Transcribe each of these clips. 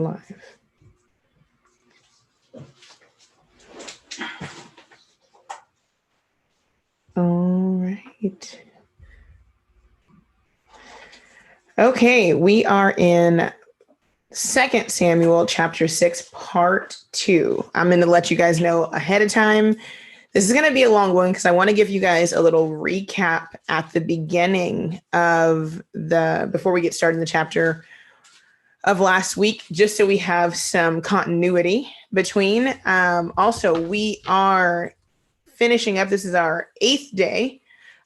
live. All right. Okay, we are in 2 Samuel chapter 6, part 2. I'm going to let you guys know ahead of time. This is going to be a long one because I want to give you guys a little recap at the beginning of before we get started in the chapter of last week, just so we have some continuity between. Also, we are finishing up. This is our 8th day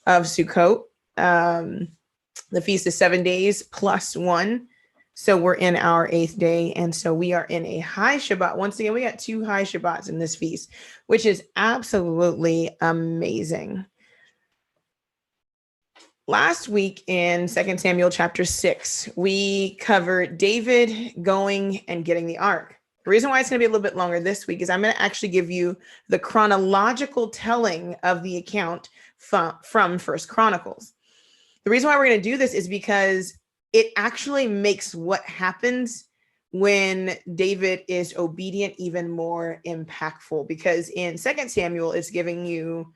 of Sukkot. The feast is 7 days plus 1. So we're in our 8th day. And so we are in a high Shabbat. Once again, we got 2 high Shabbats in this feast, which is absolutely amazing. Last week in 2 Samuel chapter 6, we covered David going and getting the ark. The reason why it's going to be a little bit longer this week is I'm going to actually give you the chronological telling of the account from 1 Chronicles. The reason why we're going to do this is because it actually makes what happens when David is obedient even more impactful, because in 2 Samuel, it's giving you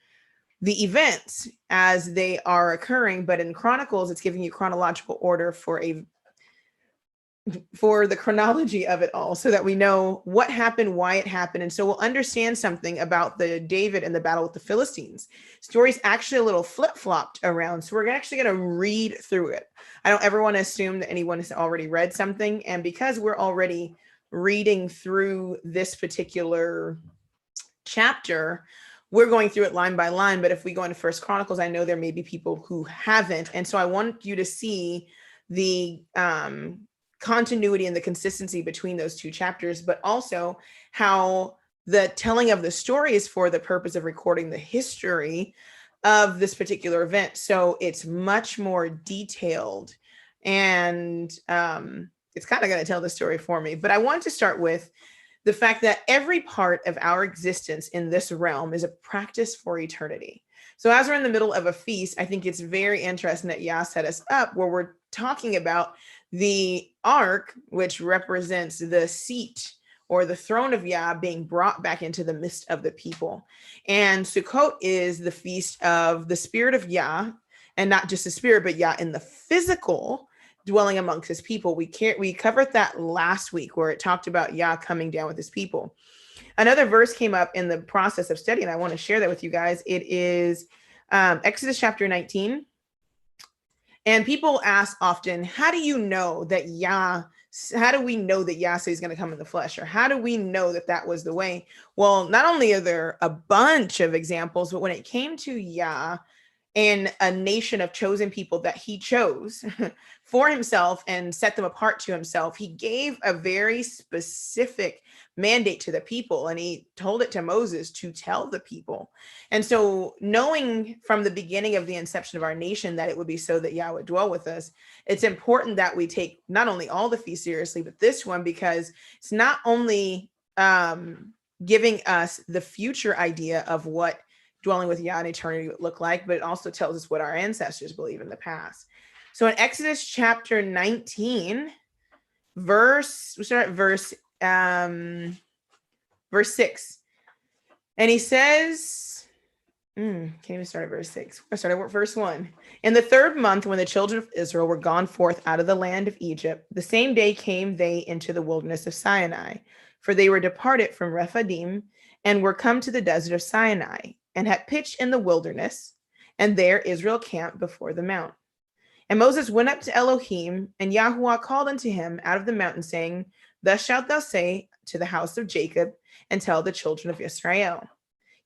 the events as they are occurring, but in Chronicles, it's giving you chronological order for the chronology of it all, so that we know what happened, why it happened. And so we'll understand something about the David and the battle with the Philistines. Story's actually a little flip-flopped around. So we're actually going to read through it. I don't ever want to assume that anyone has already read something. And because we're already reading through this particular chapter, we're going through it line by line. But if we go into 1 Chronicles, I know there may be people who haven't. And so I want you to see the continuity and the consistency between those 2 chapters, but also how the telling of the story is for the purpose of recording the history of this particular event. So it's much more detailed, and it's kind of going to tell the story for me. But I want to start with the fact that every part of our existence in this realm is a practice for eternity. So as we're in the middle of a feast, I think it's very interesting that Yah set us up where we're talking about the ark, which represents the seat or the throne of Yah being brought back into the midst of the people. And Sukkot is the feast of the spirit of Yah, and not just the spirit, but Yah in the physical dwelling amongst his people. We covered that last week where it talked about Yah coming down with his people. Another verse came up in the process of study, and I want to share that with you guys. It is Exodus chapter 19. And people ask often, how do you know that how do we know that Yah says he's going to come in the flesh? Or how do we know that that was the way? Well, not only are there a bunch of examples, but when it came to Yah and a nation of chosen people that he chose for himself and set them apart to himself, he gave a very specific mandate to the people, and he told it to Moses to tell the people. And so knowing from the beginning of the inception of our nation that it would be so that Yah would dwell with us, it's important that we take not only all the feasts seriously, but this one, because it's not only giving us the future idea of what dwelling with Yah in eternity would look like, but it also tells us what our ancestors believe in the past. So in Exodus chapter 19, we start at verse 6. And he says, can't even start at verse 6. I started at verse 1. In the 3rd month, when the children of Israel were gone forth out of the land of Egypt, the same day came they into the wilderness of Sinai, for they were departed from Rephidim and were come to the desert of Sinai, and had pitched in the wilderness, and there Israel camped before the mount. And Moses went up to Elohim, and Yahuwah called unto him out of the mountain, saying, Thus shalt thou say to the house of Jacob, and tell the children of Israel,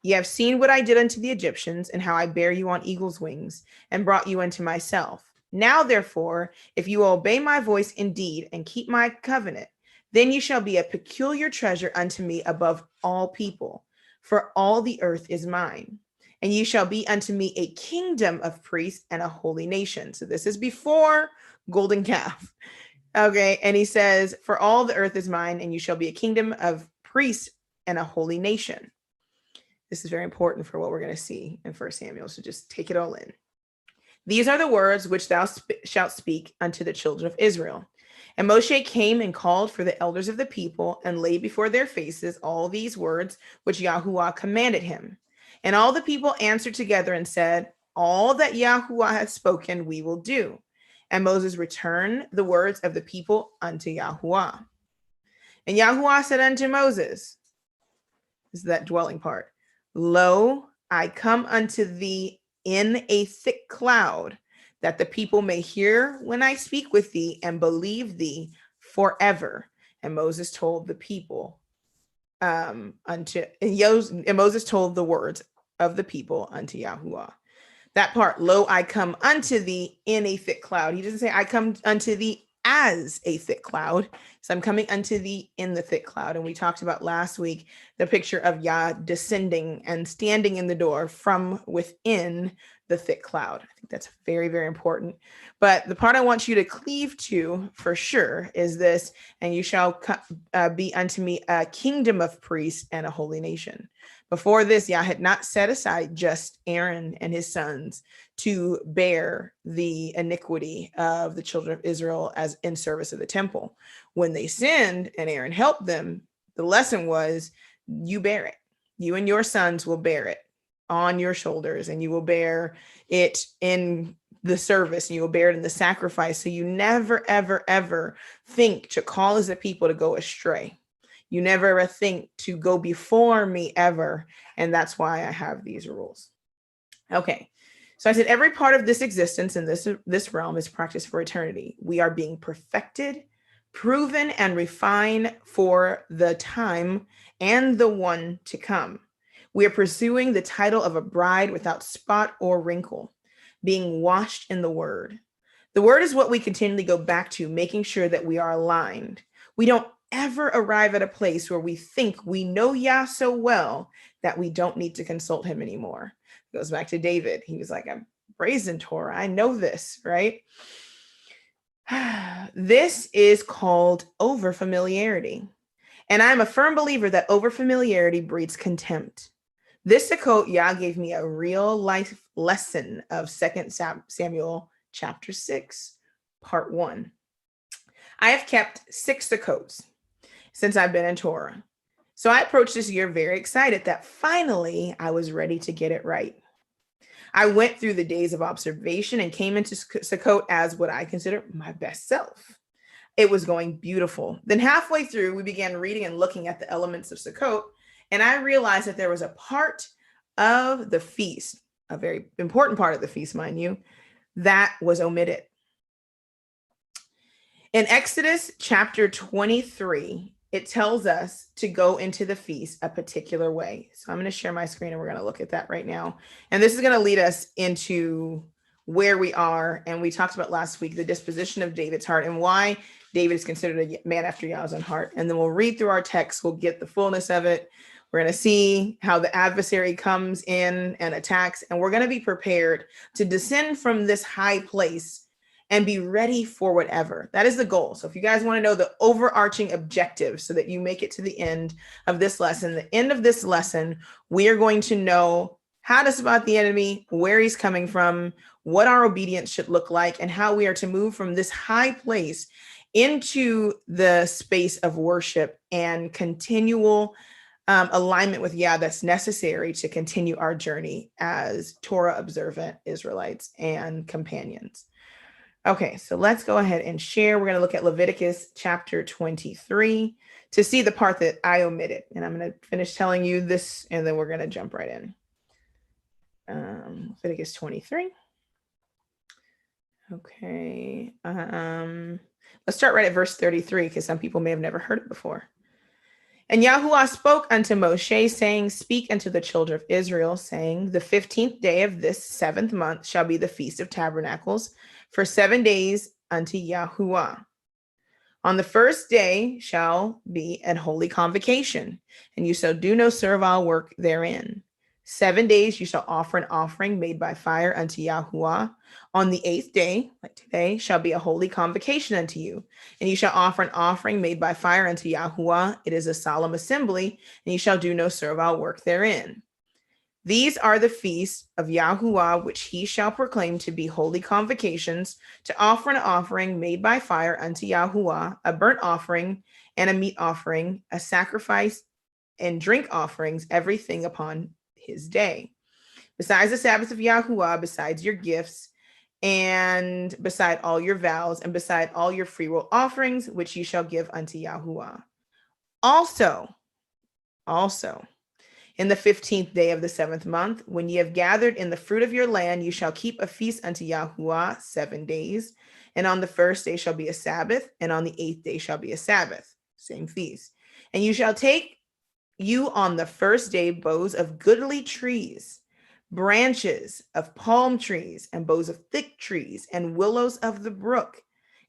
Ye have seen what I did unto the Egyptians, and how I bare you on eagle's wings, and brought you unto myself. Now therefore, if you will obey my voice indeed, and keep my covenant, then you shall be a peculiar treasure unto me above all people, for all the earth is mine. And ye shall be unto me a kingdom of priests and a holy nation. So this is before golden calf. Okay. And he says, for all the earth is mine, and you shall be a kingdom of priests and a holy nation. This is very important for what we're going to see in 1 Samuel. So just take it all in. These are the words which thou shalt speak unto the children of Israel. And Moshe came and called for the elders of the people and laid before their faces all these words which Yahuwah commanded him. And all the people answered together and said, all that Yahuwah has spoken, we will do. And Moses returned the words of the people unto Yahuwah. And Yahuwah said unto Moses, this is that dwelling part, lo, I come unto thee in a thick cloud, that the people may hear when I speak with thee and believe thee forever. And Moses told the people and Moses told the words of the people unto Yahuwah. That part, lo, I come unto thee in a thick cloud. He doesn't say I come unto thee as a thick cloud. So I'm coming unto thee in the thick cloud. And we talked about last week the picture of Yah descending and standing in the door from within the thick cloud. I think that's very, very important. But the part I want you to cleave to for sure is this, and you shall be unto me a kingdom of priests and a holy nation. Before this, Yah had not set aside just Aaron and his sons to bear the iniquity of the children of Israel as in service of the temple. When they sinned and Aaron helped them, the lesson was you bear it. You and your sons will bear it on your shoulders, and you will bear it in the service, and you will bear it in the sacrifice. So you never, ever, ever think to call as a people to go astray. You never ever think to go before me ever. And that's why I have these rules. Okay. So I said, every part of this existence in this realm is practiced for eternity. We are being perfected, proven, and refined for the time and the one to come. We are pursuing the title of a bride without spot or wrinkle, being washed in the word. The word is what we continually go back to, making sure that we are aligned. We don't ever arrive at a place where we think we know Yah so well that we don't need to consult him anymore. It goes back to David. He was like, I'm brazen Torah. I know this, right? This is called overfamiliarity. And I'm a firm believer that overfamiliarity breeds contempt. This Sukkot, Yah gave me a real life lesson of 2 Samuel chapter 6, part 1. I have kept 6 Sukkots since I've been in Torah. So I approached this year very excited that finally I was ready to get it right. I went through the days of observation and came into Sukkot as what I consider my best self. It was going beautiful. Then halfway through, we began reading and looking at the elements of Sukkot, and I realized that there was a part of the feast, a very important part of the feast, mind you, that was omitted. In Exodus chapter 23, it tells us to go into the feast a particular way. So I'm going to share my screen and we're going to look at that right now. And this is going to lead us into where we are. And we talked about last week, the disposition of David's heart and why David is considered a man after Yah's own heart. And then we'll read through our text. We'll get the fullness of it. We're going to see how the adversary comes in and attacks. And we're going to be prepared to descend from this high place and be ready for whatever. That is the goal. So if you guys want to know the overarching objective so that you make it to the end of this lesson, the end of this lesson, we are going to know how to spot the enemy, where he's coming from, what our obedience should look like, and how we are to move from this high place into the space of worship and continual alignment with Yah that's necessary to continue our journey as Torah observant Israelites and companions. Okay, so let's go ahead and share. We're going to look at Leviticus chapter 23 to see the part that I omitted. And I'm going to finish telling you this, and then we're going to jump right in. Leviticus 23. Okay. Let's start right at verse 33, because some people may have never heard it before. And Yahuwah spoke unto Moshe, saying, speak unto the children of Israel, saying, the 15th day of this 7th month shall be the Feast of Tabernacles, for 7 days unto Yahuwah. On the first day shall be an holy convocation, and you shall do no servile work therein. 7 days you shall offer an offering made by fire unto Yahuwah. On the 8th day, like today, shall be a holy convocation unto you, and you shall offer an offering made by fire unto Yahuwah. It is a solemn assembly, and you shall do no servile work therein. These are the feasts of Yahuwah, which he shall proclaim to be holy convocations, to offer an offering made by fire unto Yahuwah, a burnt offering and a meat offering, a sacrifice and drink offerings, everything upon his day. Besides the Sabbath of Yahuwah, besides your gifts, and beside all your vows, and beside all your freewill offerings, which you shall give unto Yahuwah. Also, in the 15th day of the 7th month, when ye have gathered in the fruit of your land, you shall keep a feast unto Yahuwah 7 days. And on the first day shall be a Sabbath, and on the 8th day shall be a Sabbath, same feast. And you shall take you on the first day boughs of goodly trees, branches of palm trees, and boughs of thick trees, and willows of the brook.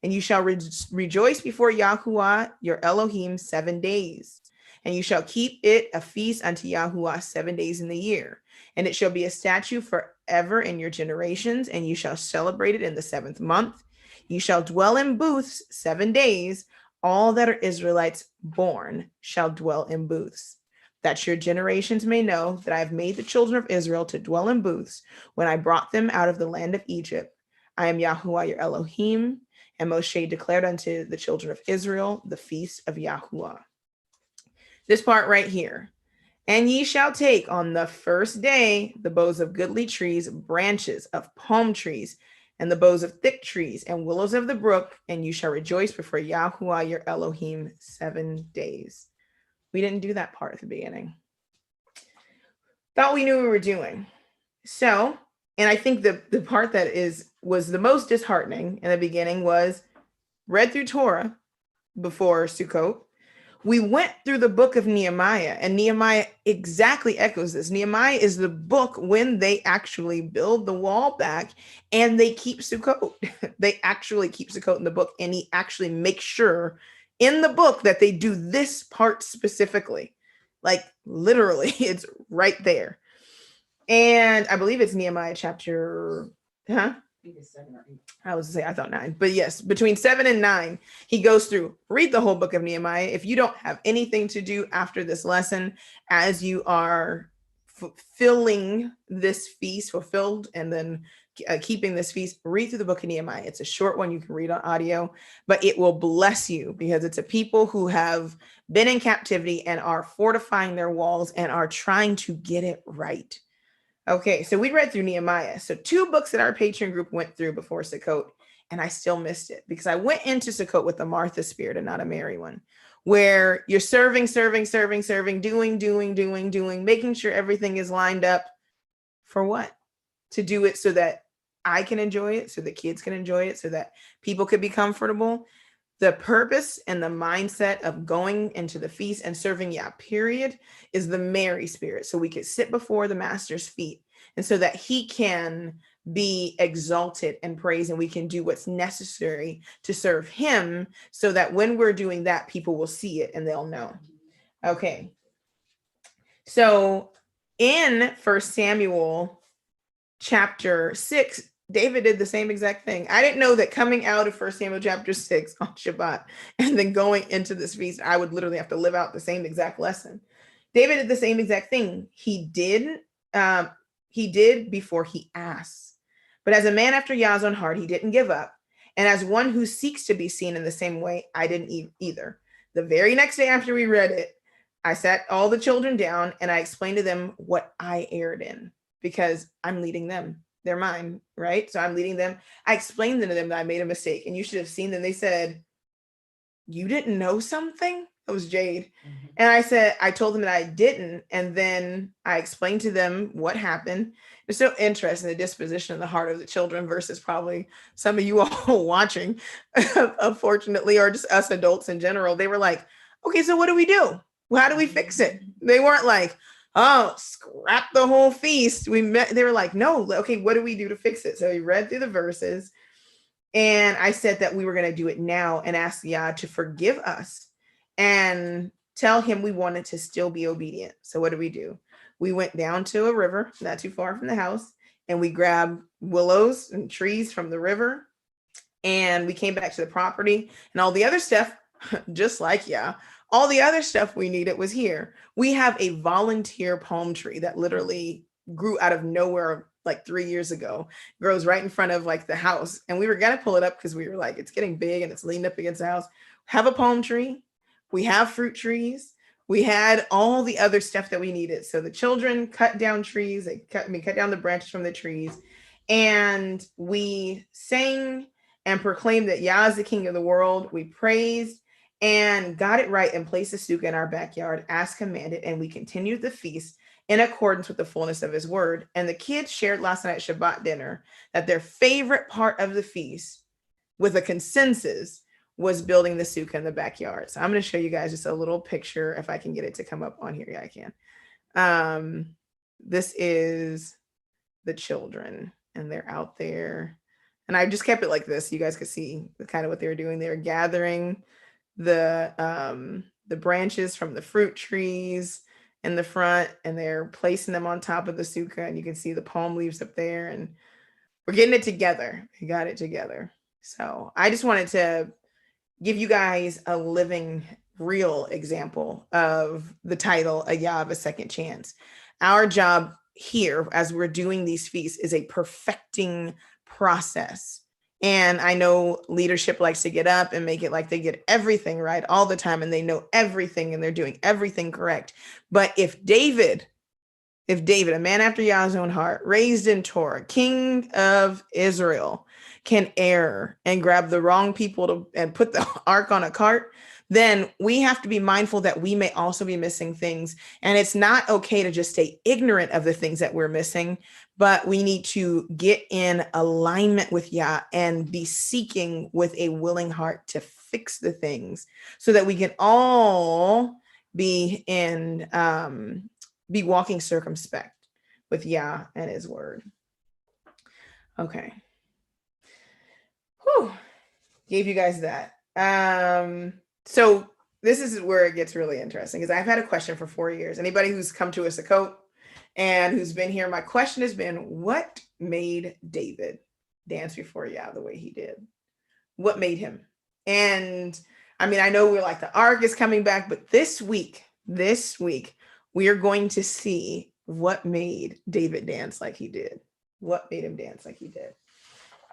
And you shall rejoice before Yahuwah your Elohim 7 days. And you shall keep it a feast unto Yahuwah 7 days in the year. And it shall be a statute forever in your generations, and you shall celebrate it in the 7th month. You shall dwell in booths 7 days. All that are Israelites born shall dwell in booths, that your generations may know that I have made the children of Israel to dwell in booths when I brought them out of the land of Egypt. I am Yahuwah your Elohim. And Moshe declared unto the children of Israel the feast of Yahuwah. This part right here. And ye shall take on the first day the boughs of goodly trees, branches of palm trees, and the boughs of thick trees, and willows of the brook, and you shall rejoice before Yahuwah your Elohim 7 days. We didn't do that part at the beginning. Thought we knew what we were doing. So, and I think the part that was the most disheartening in the beginning was read through Torah before Sukkot. We went through the book of Nehemiah, and Nehemiah exactly echoes this. Nehemiah is the book when they actually build the wall back and they keep Sukkot. They actually keep Sukkot in the book, and he actually makes sure in the book that they do this part specifically. Like literally, it's right there. And I believe it's Nehemiah chapter, I think it's 7 or 8. I was say I thought 9, but yes, between 7 and 9, he goes through, read the whole book of Nehemiah. If you don't have anything to do after this lesson, as you are fulfilling this feast, fulfilled, and then keeping this feast, read through the book of Nehemiah. It's a short one you can read on audio, but it will bless you because it's a people who have been in captivity and are fortifying their walls and are trying to get it right. Okay, so we read through Nehemiah. So 2 books that our Patreon group went through before Sukkot, and I still missed it because I went into Sukkot with a Martha spirit and not a Mary one, where you're serving, doing, making sure everything is lined up. For what? To do it so that I can enjoy it, so the kids can enjoy it, so that people could be comfortable. The purpose and the mindset of going into the feast and serving, period, is the Mary spirit. So we could sit before the master's feet and so that he can be exalted and praised, and we can do what's necessary to serve him so that when we're doing that, people will see it and they'll know. Okay. So in 1 Samuel chapter 6, David did the same exact thing. I didn't know that coming out of 1 Samuel chapter 6 on Shabbat and then going into this feast, I would literally have to live out the same exact lesson. David did the same exact thing. He did before he asked. But as a man after Yah's own heart, he didn't give up. And as one who seeks to be seen in the same way, I didn't either. The very next day after we read it, I sat all the children down and I explained to them what I erred in because I'm leading them. They're mine, right? So I'm leading them. I explained to them that I made a mistake, and you should have seen them. They said, "You didn't know something?" It was Jade. Mm-hmm. And I told them that I didn't. And then I explained to them what happened. It's so interesting, the disposition of the heart of the children versus probably some of you all watching, unfortunately, or just us adults in general. They were like, okay, so what do we do? How do we fix it? They weren't like, oh, scrap the whole feast. They were like, no, okay, what do we do to fix it? So we read through the verses, and I said that we were going to do it now and ask Yah to forgive us and tell him we wanted to still be obedient. So what do? We went down to a river, not too far from the house, and we grabbed willows and trees from the river, and we came back to the property, and all the other stuff, just like Yah, all the other stuff we needed was here. We have a volunteer palm tree that literally grew out of nowhere like 3 years ago, grows right in front of like the house. And we were going to pull it up because we were like, it's getting big and it's leaned up against the house. Have a palm tree. We have fruit trees. We had all the other stuff that we needed. So the children cut down trees. They cut down the branches from the trees. And we sang and proclaimed that Yah is the King of the world. We praised and got it right and placed the sukkah in our backyard as commanded. And we continued the feast in accordance with the fullness of his word. And the kids shared last night at Shabbat dinner that their favorite part of the feast, with a consensus, was building the sukkah in the backyard. So I'm going to show you guys just a little picture if I can get it to come up on here. Yeah, I can. This is the children and they're out there. And I just kept it like this. You guys could see kind of what they were doing. They were gathering the branches from the fruit trees in the front, and they're placing them on top of the sukkah, and you can see the palm leaves up there, and we're getting it together. We got it together. So I just wanted to give you guys a living, real example of the title, A Yah of a Second Chance. Our job here, as we're doing these feasts, is a perfecting process. And I know leadership likes to get up and make it like they get everything right all the time and they know everything and they're doing everything correct. But if David, a man after Yah's own heart, raised in Torah, king of Israel, can err and grab the wrong people and put the ark on a cart, then we have to be mindful that we may also be missing things. And it's not okay to just stay ignorant of the things that we're missing, but we need to get in alignment with Yah and be seeking with a willing heart to fix the things so that we can all be walking circumspect with Yah and his word. Okay. Whew. Gave you guys that. So this is where it gets really interesting, because I've had a question for 4 years. Anybody who's come to a Sukkot and who's been here, my question has been, what made David dance before Yah the way he did? What made him? And I mean, I know we're like, the ark is coming back, but this week, we are going to see what made David dance like he did. What made him dance like he did?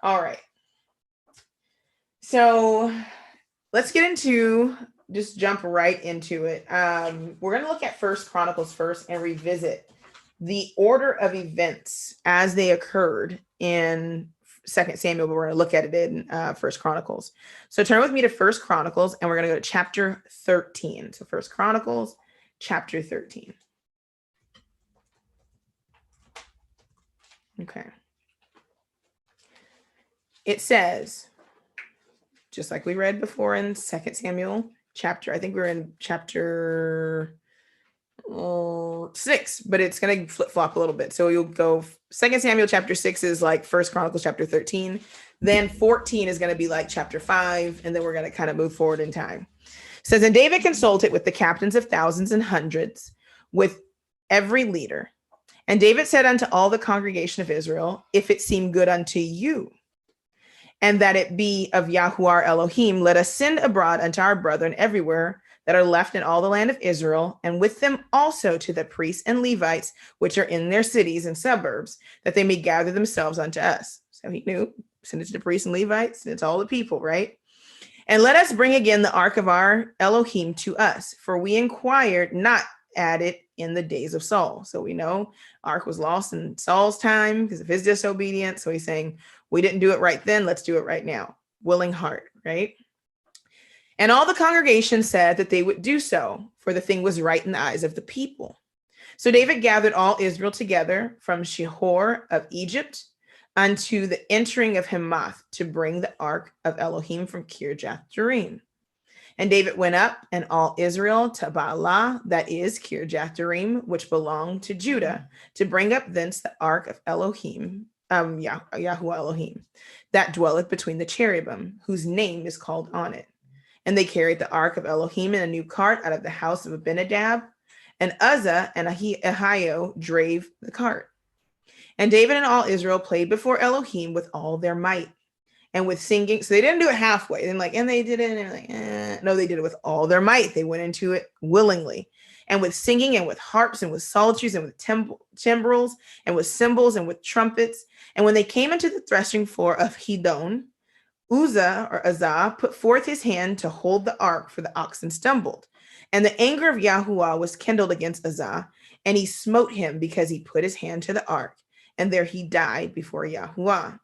All right. So let's get into, just jump right into it. We're going to look at First Chronicles first and revisit the order of events as they occurred in 2 Samuel, but we're going to look at it in First Chronicles. So turn with me to First Chronicles, and we're going to go to chapter 13. So First Chronicles, chapter 13. Okay. It says, just like we read before in 2 Samuel chapter, I think we're in chapter 6, but it's going to flip flop a little bit. So you'll go 2 Samuel chapter 6 is like First Chronicles chapter 13. Then 14 is going to be like chapter 5. And then we're going to kind of move forward in time. It says, and David consulted with the captains of thousands and hundreds, with every leader. And David said unto all the congregation of Israel, if it seem good unto you, and that it be of Yahuwah our Elohim, let us send abroad unto our brethren everywhere that are left in all the land of Israel, and with them also to the priests and Levites, which are in their cities and suburbs, that they may gather themselves unto us. So he knew, send it to the priests and Levites, and it's all the people, right? And let us bring again the ark of our Elohim to us, for we inquired not at it in the days of Saul. So we know ark was lost in Saul's time because of his disobedience. So he's saying, we didn't do it right then, let's do it right now. Willing heart, right? And all the congregation said that they would do so, for the thing was right in the eyes of the people. So David gathered all Israel together from Shihor of Egypt unto the entering of Hamath to bring the ark of Elohim from Kirjath Jearim. And David went up and all Israel to Baalah, that is Kirjath Jearim, which belonged to Judah, to bring up thence the ark of Elohim, Yahuwah Elohim, that dwelleth between the cherubim, whose name is called on it. And they carried the ark of Elohim in a new cart out of the house of Abinadab, and Uzzah and Ahio drave the cart. And David and all Israel played before Elohim with all their might, and with singing. So they didn't do it halfway. And they did it, and they're like, No, they did it with all their might. They went into it willingly. and with singing and with harps and with psalteries and with timbrels and with cymbals and with trumpets. And when they came into the threshing floor of Hedon, Uzzah put forth his hand to hold the ark, for the oxen stumbled. And the anger of Yahuwah was kindled against Uzzah, and he smote him because he put his hand to the ark. And there he died before Yahuwah.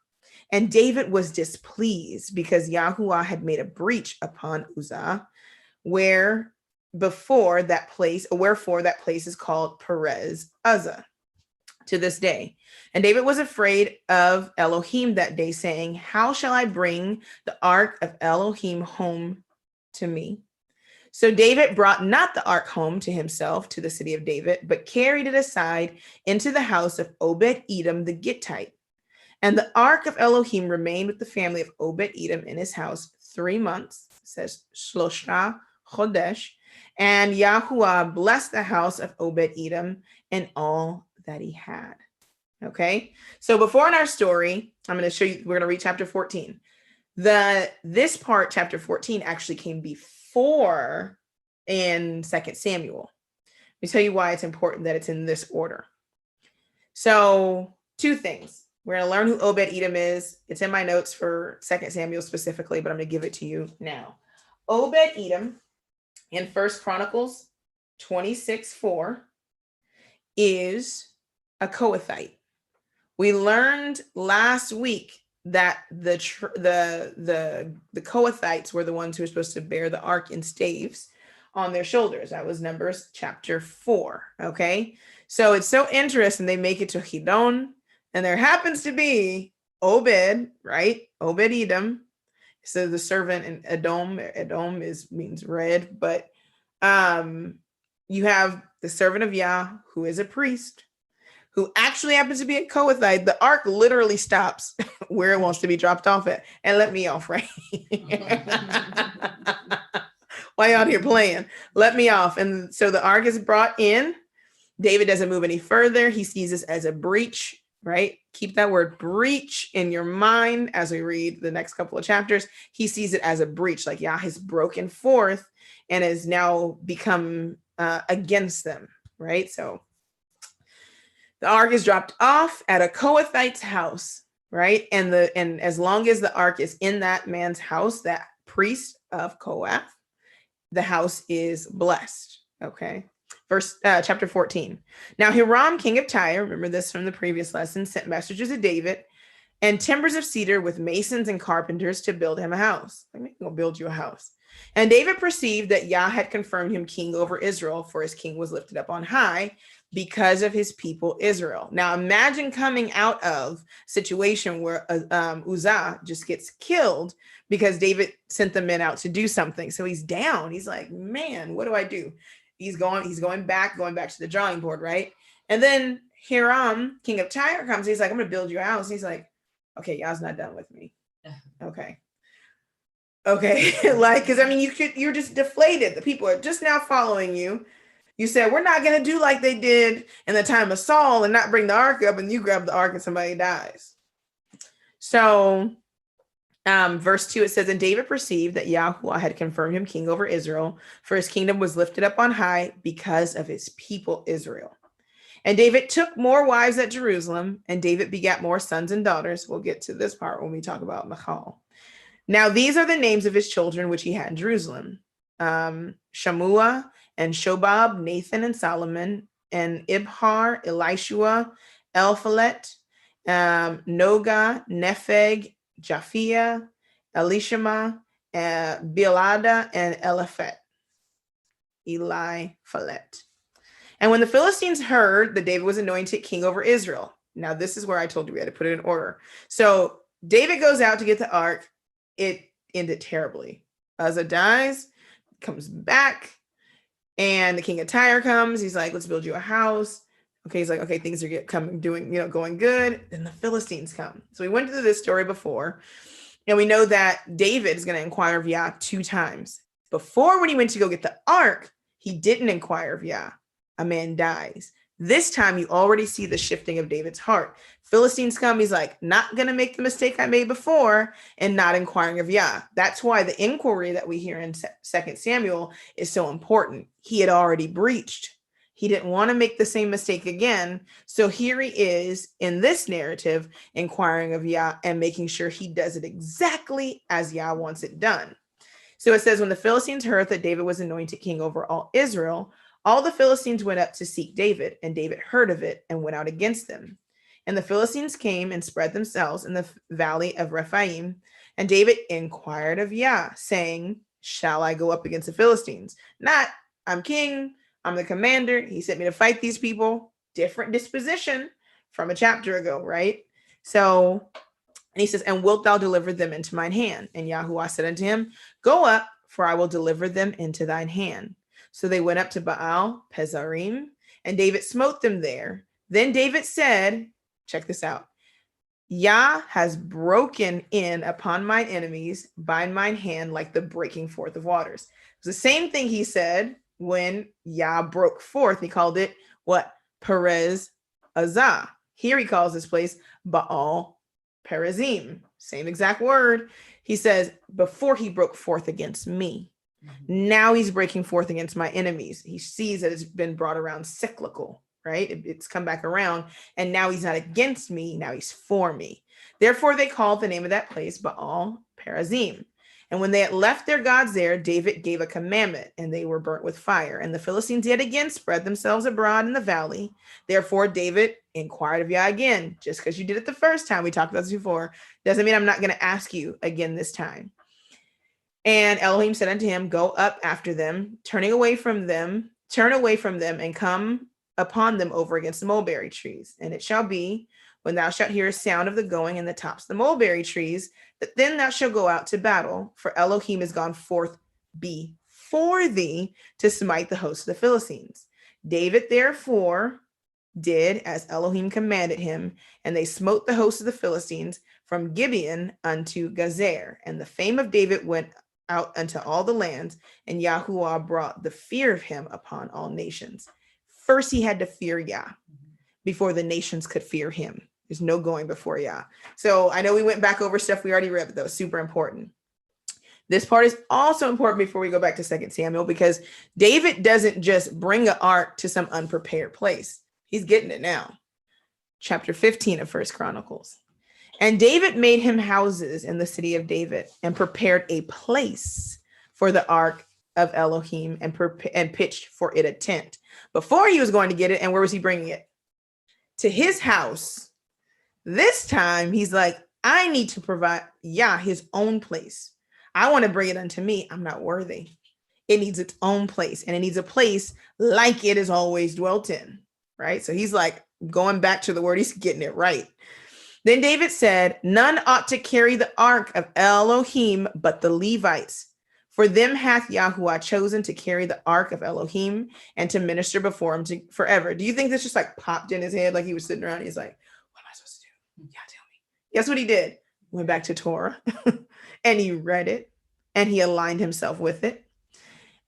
And David was displeased because Yahuwah had made a breach upon Uzzah, wherefore that place is called Perez Uzzah to this day. And David was afraid of Elohim that day, saying, how shall I bring the ark of Elohim home to me? So David brought not the ark home to himself to the city of David, but carried it aside into the house of Obed-Edom the Gittite. And the ark of Elohim remained with the family of Obed-Edom in his house 3 months, says Shlosha Chodesh. And Yahuwah blessed the house of Obed-Edom and all that he had. Okay, so before in our story, I'm going to show you, we're going to read chapter 14. This part, chapter 14, actually came before in 2 Samuel. Let me tell you why it's important that it's in this order. So 2 things. We're going to learn who Obed-Edom is. It's in my notes for 2 Samuel specifically, but I'm going to give it to you now. Obed-Edom in 1 Chronicles 26:4 is a Kohathite. We learned last week that the Kohathites were the ones who were supposed to bear the ark in staves on their shoulders. That was Numbers chapter 4. Okay, so it's so interesting. They make it to Hedon, and there happens to be Obed, right? Obed-Edom. So the servant in Edom means red, but you have the servant of Yah, who is a priest, who actually happens to be a Kohathite. The ark literally stops where it wants to be dropped off at. And let me off, right? Why y'all here playing? Let me off. And so the ark is brought in. David doesn't move any further. He sees this as a breach, right? Keep that word breach in your mind as we read the next couple of chapters. He sees it as a breach, like Yah has broken forth and has now become against them, right? So the ark is dropped off at a Kohathite's house, right? And as long as the ark is in that man's house, that priest of Kohath, the house is blessed. Okay. Chapter 14. Now Hiram, king of Tyre, remember this from the previous lesson, sent messengers to David and timbers of cedar with masons and carpenters to build him a house. I'm going to build you a house. And David perceived that Yah had confirmed him king over Israel, for his king was lifted up on high because of his people Israel. Now imagine coming out of a situation where Uzzah just gets killed because David sent the men out to do something. So he's down. He's like, man, what do I do? He's going back to the drawing board, right? And then Hiram, king of Tyre, comes. He's like, I'm going to build you a house. And he's like, okay, Yah's not done with me. Okay. Like, because I mean, you're just deflated. The people are just now following you. You said, we're not going to do like they did in the time of Saul and not bring the ark up, and you grab the ark and somebody dies. So verse 2, it says, and David perceived that Yahuwah had confirmed him king over Israel, for his kingdom was lifted up on high because of his people Israel. And David took more wives at Jerusalem, and David begat more sons and daughters. We'll get to this part when we talk about Michal. Now these are the names of his children which he had in Jerusalem: Shammua and Shobab, Nathan and Solomon, and Ibhar, Elishua, Elphalet, Noga, Nepheg, Japhia, Elishama, Bilada, and Eliphalet. And when the Philistines heard that David was anointed king over Israel, now this is where I told you we had to put it in order. So David goes out to get the ark. It ended terribly. Uzzah dies, comes back, and the king of Tyre comes. He's like, let's build you a house. Okay, he's like, okay, things are going good. Then the Philistines come. So we went through this story before, and we know that David is going to inquire of Yah 2 times. Before, when he went to go get the ark, he didn't inquire of Yah. A man dies. This time, you already see the shifting of David's heart. Philistines come. He's like, not going to make the mistake I made before and not inquiring of Yah. That's why the inquiry that we hear in 2 Samuel is so important. He had already breached. He didn't want to make the same mistake again. So here he is in this narrative, inquiring of Yah and making sure he does it exactly as Yah wants it done. So it says, when the Philistines heard that David was anointed king over all Israel, all the Philistines went up to seek David, and David heard of it and went out against them. And the Philistines came and spread themselves in the valley of Rephaim. And David inquired of Yah, saying, shall I go up against the Philistines? Not, I'm king, I'm the commander. He sent me to fight these people. Different disposition from a chapter ago, right? So, and he says, and wilt thou deliver them into mine hand? And Yahuwah said unto him, go up, for I will deliver them into thine hand. So they went up to Baal Pezarim, and David smote them there. Then David said, check this out, Yah has broken in upon mine enemies by mine hand like the breaking forth of waters. It's the same thing he said when Yah broke forth. He called it what? Perez Azah. Here he calls this place Baal Perazim. Same exact word. He says, before he broke forth against me. Now he's breaking forth against my enemies. He sees that it's been brought around cyclical, right? It's come back around, and now he's not against me. Now he's for me. Therefore, they called the name of that place Baal Perazim. And when they had left their gods there, David gave a commandment, and they were burnt with fire. And the Philistines yet again spread themselves abroad in the valley. Therefore, David inquired of Yah again. Just because you did it the first time, we talked about this before, doesn't mean I'm not going to ask you again this time. And Elohim said unto him, go up after them, turn away from them, and come upon them over against the mulberry trees. And it shall be, when thou shalt hear a sound of the going in the tops of the mulberry trees, that then thou shalt go out to battle, for Elohim is gone forth before thee to smite the host of the Philistines. David therefore did as Elohim commanded him, and they smote the host of the Philistines from Gibeon unto Gazer. And the fame of David went out unto all the lands, and Yahuwah brought the fear of him upon all nations. First, he had to fear Yah before the nations could fear him. There's no going before Yah. So I know we went back over stuff we already read, but that was super important. This part is also important before we go back to 2 Samuel, because David doesn't just bring an ark to some unprepared place. He's getting it now. Chapter 15 of 1 Chronicles. And David made him houses in the city of David and prepared a place for the ark of Elohim and pitched for it a tent. Before he was going to get it, and where was he bringing it? To his house. This time he's like, I need to provide Yah his own place. I want to bring it unto me. I'm not worthy. It needs its own place, and it needs a place like it is always dwelt in, right? So he's like going back to the word. He's getting it right. Then David said, none ought to carry the ark of Elohim but the Levites. For them hath Yahuwah chosen to carry the ark of Elohim and to minister before him forever. Do you think this just like popped in his head like he was sitting around? He's like, what am I supposed to do? Yeah, tell me. Guess what he did? Went back to Torah and he read it and he aligned himself with it.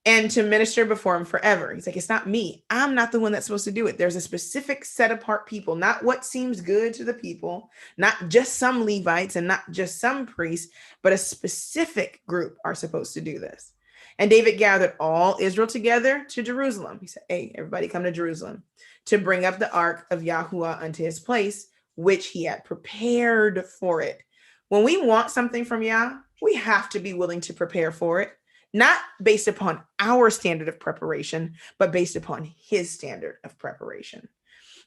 And to minister before him forever. He's like, it's not me. I'm not the one that's supposed to do it. There's a specific set apart people, not what seems good to the people, not just some Levites and not just some priests, but a specific group are supposed to do this. And David gathered all Israel together to Jerusalem. He said, hey, everybody come to Jerusalem to bring up the ark of Yahuwah unto his place, which he had prepared for it. When we want something from Yah, we have to be willing to prepare for it. Not based upon our standard of preparation, but based upon his standard of preparation.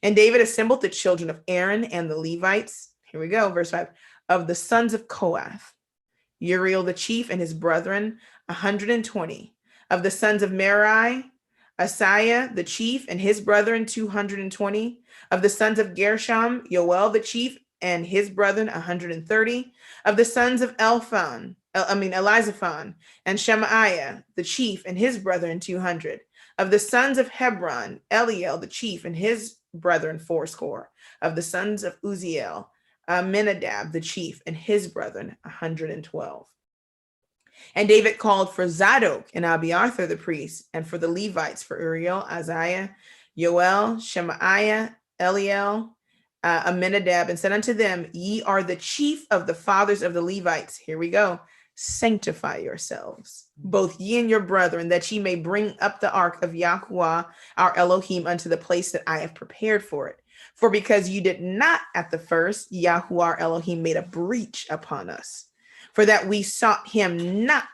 And David assembled the children of Aaron and the Levites. Here we go, verse 5. Of the sons of Kohath, Uriel the chief and his brethren, 120. Of the sons of Merari, Asaiah the chief and his brethren, 220. Of the sons of Gershom, Yoel the chief and his brethren, 130. Of the sons of Elizaphan and Shemaiah, the chief and his brethren, 200. Of the sons of Hebron, Eliel, the chief and his brethren, 80. Of the sons of Uziel, Aminadab, the chief and his brethren, 112. And David called for Zadok and Abiathar, the priests, and for the Levites, for Uriel, Isaiah, Yoel, Shemaiah, Eliel, Aminadab, and said unto them, ye are the chief of the fathers of the Levites. Here we go. sanctify yourselves, both ye and your brethren, that ye may bring up the ark of Yahuwah, our Elohim, unto the place that I have prepared for it. For because you did not at the first, Yahuwah our Elohim made a breach upon us, for that we sought him not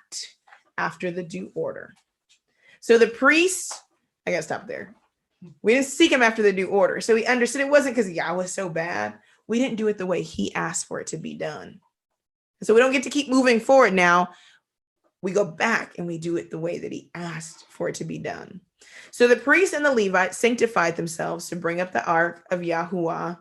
after the due order. So the priests, I gotta stop there. We didn't seek him after the due order. So we understood it wasn't because Yah was so bad. We didn't do it the way he asked for it to be done. So we don't get to keep moving forward now. We go back and we do it the way that he asked for it to be done. So the priests and the Levites sanctified themselves to bring up the ark of Yahuwah,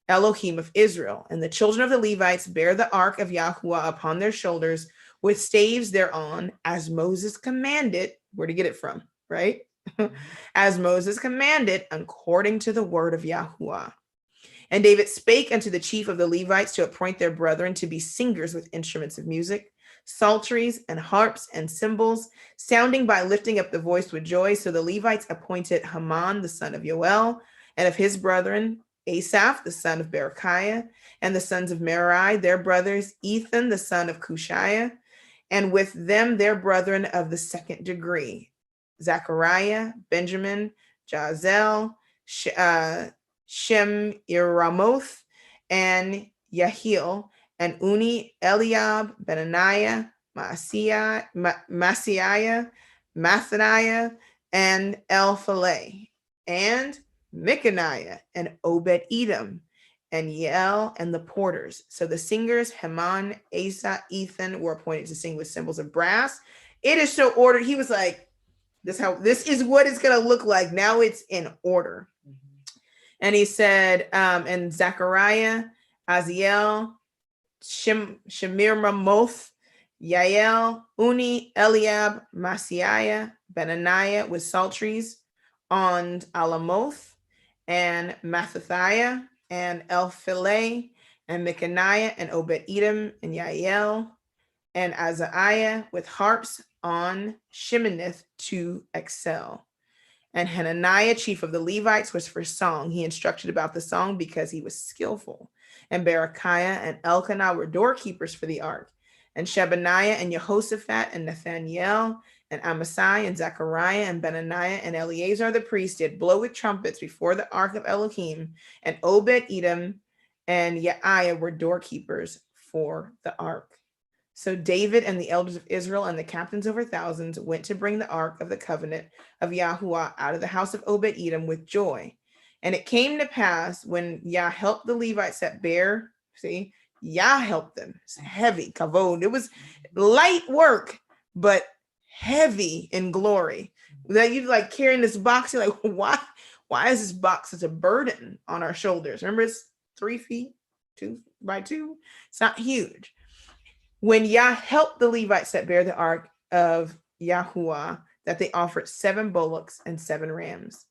Elohim of Israel. And the children of the Levites bear the ark of Yahuwah upon their shoulders with staves thereon, as Moses commanded. Where to get it from, right? As Moses commanded, according to the word of Yahuwah. And David spake unto the chief of the Levites to appoint their brethren to be singers with instruments of music, psalteries and harps and cymbals, sounding by lifting up the voice with joy. So the Levites appointed Haman, the son of Yoel, and of his brethren, Asaph, the son of Berechiah, and the sons of Merari, their brothers, Ethan, the son of Cushiah, and with them their brethren of the second degree, Zechariah, Benjamin, Jazel, Shemiramoth, and Yahiel, and Uni, Eliab, Benaniah, Maaseiah, Mathaniah, and Elphaleh, and Micaniah, and Obed-Edom, and Yeel, and the porters. So the singers, Heman, Asa, Ethan, were appointed to sing with cymbals of brass. It is so ordered. He was like, this is what it's going to look like. Now it's in order. And he said, and Zechariah, Aziel, Shemiramoth, Yael, Uni, Eliab, Maaseiah, Benaniah with psalteries, on Alamoth, and Mathathiah, and Elphaleh, and Micaniah, and Obed-Edom, and Yael, and Azariah with harps on Sheminith to excel. And Hananiah, chief of the Levites, was for song. He instructed about the song because he was skillful. And Berechiah and Elkanah were doorkeepers for the ark. And Shebaniah and Jehoshaphat and Nathaniel and Amasai and Zechariah and Benaniah and Eleazar the priest did blow with trumpets before the ark of Elohim. And Obed-Edom and Yeiah were doorkeepers for the ark. So David and the elders of Israel and the captains over thousands went to bring the ark of the covenant of Yahuwah out of the house of Obed-Edom with joy. And it came to pass when Yah helped the Levites that bear, see, Yah helped them. It's heavy, kavod. It was light work, but heavy in glory. That you like carrying this box, you're like, why is this box such a burden on our shoulders? Remember, it's 3 feet, 2 by 2. It's not huge. When Yah helped the Levites that bear the ark of Yahuwah, that they offered 7 bullocks and 7 rams.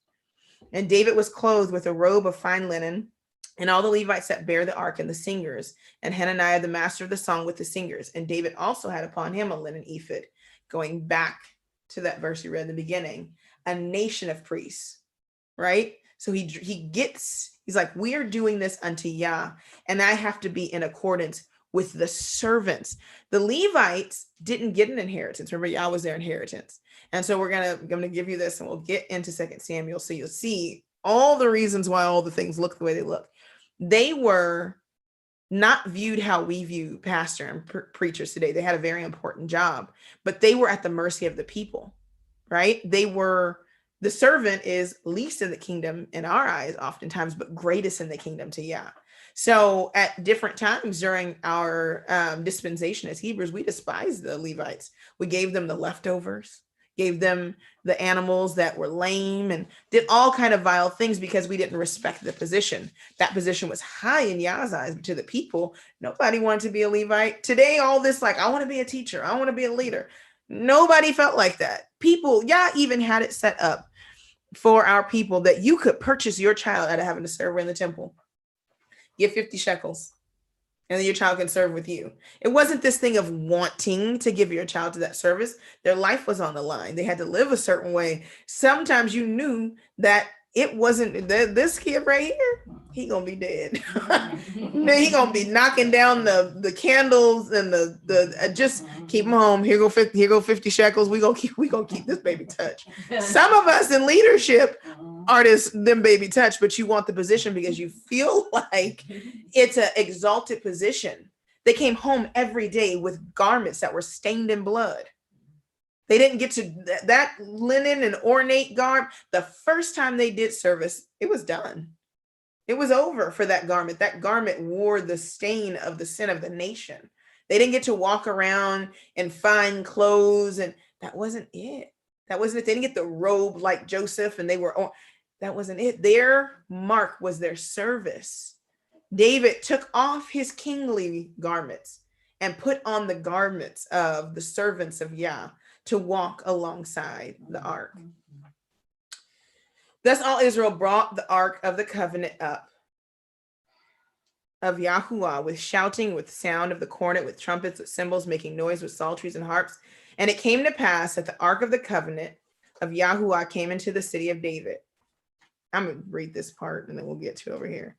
And David was clothed with a robe of fine linen, and all the Levites that bear the ark and the singers, and Hananiah, the master of the song, with the singers. And David also had upon him a linen ephod, going back to that verse you read in the beginning, a nation of priests, right? So he's like, we are doing this unto Yah, and I have to be in accordance with the servants. The Levites didn't get an inheritance. Remember, Yah was their inheritance. And so we're gonna give you this, and we'll get into 2 Samuel, so you'll see all the reasons why all the things look the way they look. They were not viewed how we view pastor and preachers today. They had a very important job, but they were at the mercy of the people, right? The servant is least in the kingdom in our eyes oftentimes, but greatest in the kingdom to Yah. So at different times during our dispensation as Hebrews, we despised the Levites. We gave them the leftovers, gave them the animals that were lame, and did all kind of vile things because we didn't respect the position. That position was high in Yah's eyes, but to the people, nobody wanted to be a Levite. Today, all this like, I want to be a teacher, I want to be a leader. Nobody felt like that. People, Yah even had it set up for our people that you could purchase your child out of having to serve in the temple. Give 50 shekels, and then your child can serve with you. It wasn't this thing of wanting to give your child to that service. Their life was on the line. They had to live a certain way. Sometimes you knew that it wasn't this kid right here. he gonna be dead. Then he gonna be knocking down the candles and the just keep him home. Here go 50 shekels. We gonna keep this baby touch. Some of us in leadership are them baby touch, but you want the position because you feel like it's an exalted position. They came home every day with garments that were stained in blood. They didn't get to that linen and ornate garb. The first time they did service, it was done. It was over for that garment. That garment wore the stain of the sin of the nation. They didn't get to walk around in fine clothes, and that wasn't it. That wasn't it. They didn't get the robe like Joseph, and that wasn't it. Their mark was their service. David took off his kingly garments and put on the garments of the servants of Yah to walk alongside the ark. Thus all Israel brought the ark of the covenant up of Yahuwah with shouting, with sound of the cornet, with trumpets, with cymbals, making noise with psalteries and harps. And it came to pass that the ark of the covenant of Yahuwah came into the city of David. I'm going to read this part and then we'll get to over here.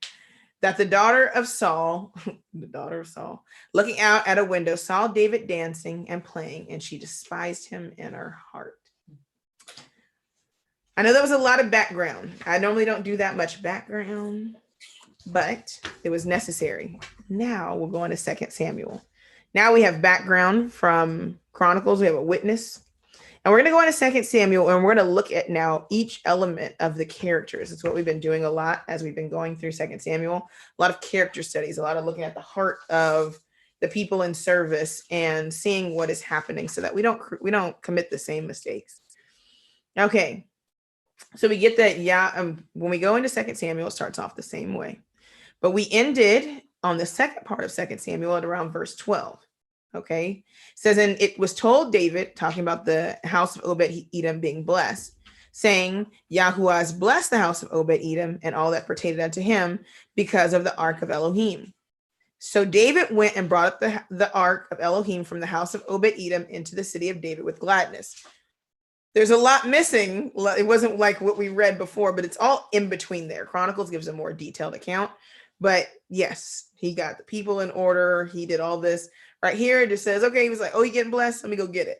That the daughter of Saul, looking out at a window, saw David dancing and playing, and she despised him in her heart. I know that was a lot of background. I normally don't do that much background, but it was necessary. Now we'll go into 2 Samuel. Now we have background from Chronicles. We have a witness. And we're going to go into 2 Samuel, and we're going to look at now each element of the characters. It's what we've been doing a lot as we've been going through 2 Samuel. A lot of character studies, a lot of looking at the heart of the people in service and seeing what is happening so that we don't commit the same mistakes. Okay, so we get that, when we go into 2 Samuel, it starts off the same way. But we ended on the second part of 2 Samuel at around verse 12. Okay, it says, and it was told David, talking about the house of Obed-Edom being blessed, saying, Yahuwah has blessed the house of Obed-Edom and all that pertained unto him because of the ark of Elohim. So David went and brought up the ark of Elohim from the house of Obed-Edom into the city of David with gladness. There's a lot missing. It wasn't like what we read before, but it's all in between there. Chronicles gives a more detailed account. But yes, he got the people in order. He did all this. Right here, it just says, okay, he was like, oh, you getting blessed? Let me go get it.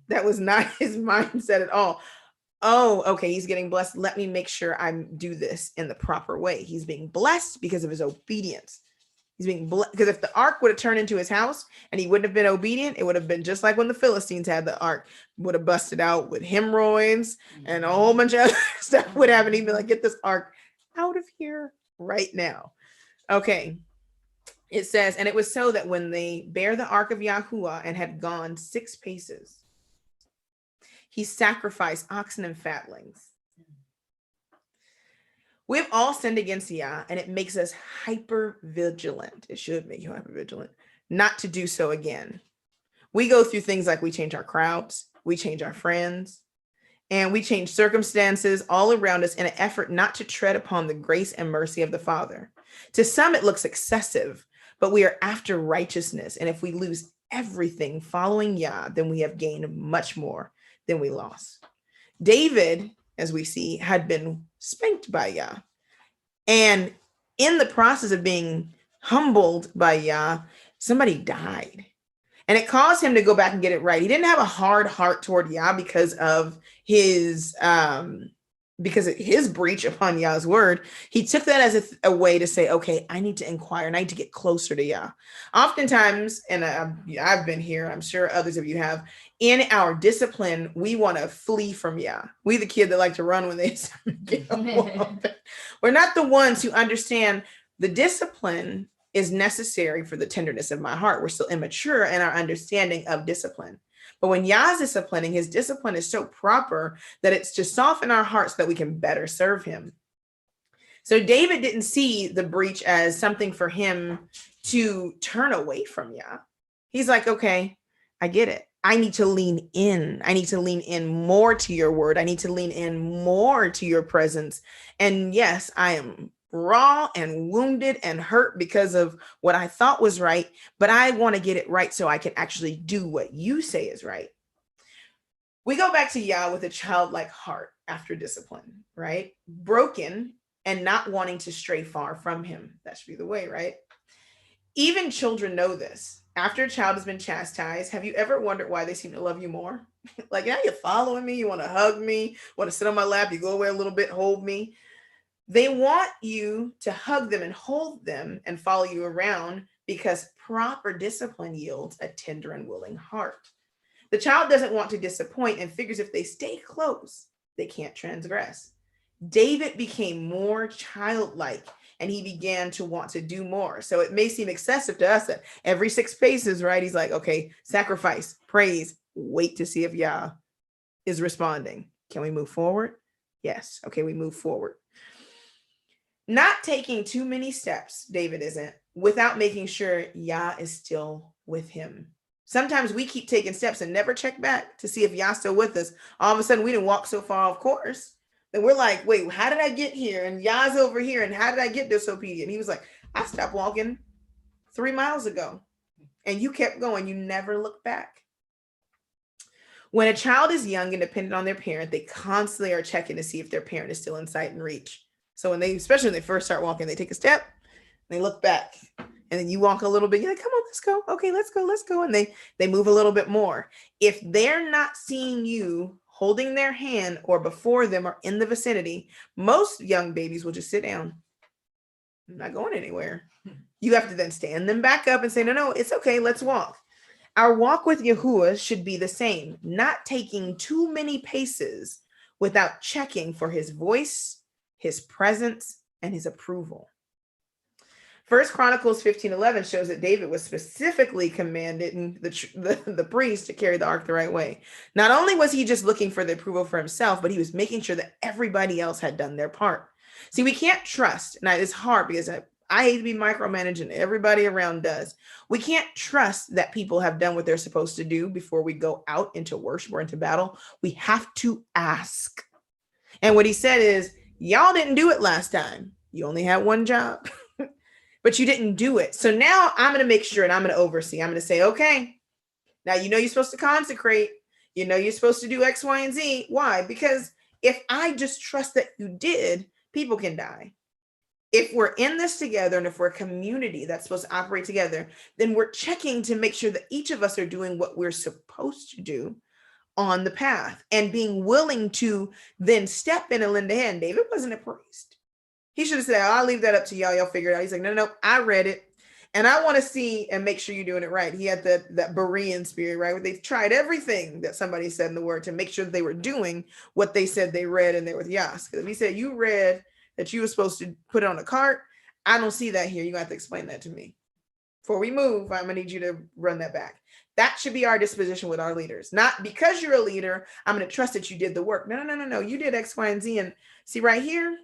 That was not his mindset at all. Oh, okay, he's getting blessed. Let me make sure I do this in the proper way. He's being blessed because of his obedience. He's being blessed because if the ark would have turned into his house and he wouldn't have been obedient, it would have been just like when the Philistines had the ark, would have busted out with hemorrhoids and a whole bunch of other stuff would happen. He'd be like, get this ark out of here right now. Okay. It says, and it was so that when they bare the ark of Yahuwah and had gone 6 paces, he sacrificed oxen and fatlings. We've all sinned against Yah, and it makes us hyper vigilant. It should make you hyper vigilant not to do so again. We go through things like we change our crowds, we change our friends, and we change circumstances all around us in an effort not to tread upon the grace and mercy of the Father. To some, it looks excessive, but we are after righteousness. And if we lose everything following Yah, then we have gained much more than we lost. David, as we see, had been spanked by Yah. And in the process of being humbled by Yah, somebody died. And it caused him to go back and get it right. He didn't have a hard heart toward Yah because of his breach upon Yah's word. He took that as a way to say, okay, I need to inquire and I need to get closer to Yah. Oftentimes, and I've been here, I'm sure others of you have, in our discipline, we want to flee from Yah. We the kid that like to run when they get We're not the ones who understand the discipline is necessary for the tenderness of my heart. We're still immature in our understanding of discipline. But when Yah's disciplining, his discipline is so proper that it's to soften our hearts so that we can better serve him. So David didn't see the breach as something for him to turn away from Yah. He's like, okay, I get it. I need to lean in. I need to lean in more to your word. I need to lean in more to your presence. And yes, I am raw and wounded and hurt because of what I thought was right, but I want to get it right so I can actually do what you say is right. We go back to Yah with a childlike heart after discipline, right? Broken and not wanting to stray far from him. That should be the way, right? Even children know this. After a child has been chastised, have you ever wondered why they seem to love you more? Like, now you're following me, you want to hug me, want to sit on my lap, you go away a little bit, hold me. They want you to hug them and hold them and follow you around because proper discipline yields a tender and willing heart. The child doesn't want to disappoint and figures if they stay close, they can't transgress. David became more childlike and he began to want to do more. So it may seem excessive to us that every 6 paces, right? He's like, okay, sacrifice, praise, wait to see if Yah is responding. Can we move forward? Yes. Okay, we move forward. Not taking too many steps, David isn't, without making sure Yah is still with him. Sometimes we keep taking steps and never check back to see if Yah's still with us. All of a sudden, we didn't walk so far, of course. Then we're like, wait, how did I get here? And Yah's over here. And how did I get disobedient? He was like, I stopped walking 3 miles ago. And you kept going. You never looked back. When a child is young and dependent on their parent, they constantly are checking to see if their parent is still in sight and reach. So especially when they first start walking, they take a step, and they look back. And then you walk a little bit, you're like, come on, let's go. Okay, let's go. And they move a little bit more. If they're not seeing you holding their hand or before them or in the vicinity, most young babies will just sit down. I'm not going anywhere. You have to then stand them back up and say, no, it's okay, let's walk. Our walk with Yahuwah should be the same, not taking too many paces without checking for his voice, his presence, and his approval. First Chronicles 15:11 shows that David was specifically commanded the priest to carry the ark the right way. Not only was he just looking for the approval for himself, but he was making sure that everybody else had done their part. See, we can't trust. Now, it's hard because I hate to be micromanaging. Everybody around does. We can't trust that people have done what they're supposed to do before we go out into worship or into battle. We have to ask. And what he said is, y'all didn't do it last time. You only had one job. But you didn't do it. So now I'm going to make sure and I'm going to oversee. I'm going to say, okay, now you know you're supposed to consecrate. You know you're supposed to do X, Y, and Z. Why? Because if I just trust that you did, people can die. If we're in this together and if we're a community that's supposed to operate together, then we're checking to make sure that each of us are doing what we're supposed to do on the path and being willing to then step in and lend a hand. David wasn't a priest. He should have said, I'll leave that up to y'all. Y'all figure it out. He's like, no, I read it. And I want to see and make sure you're doing it right. He had that Berean spirit, right? Where they tried everything that somebody said in the word to make sure that they were doing what they said they read in there with Yas. Because if he said, you read that you were supposed to put it on a cart, I don't see that here. You're going to have to explain that to me. Before we move, I'm going to need you to run that back. That should be our disposition with our leaders. Not because you're a leader, I'm going to trust that you did the work. No. You did X, Y, and Z. And see right here,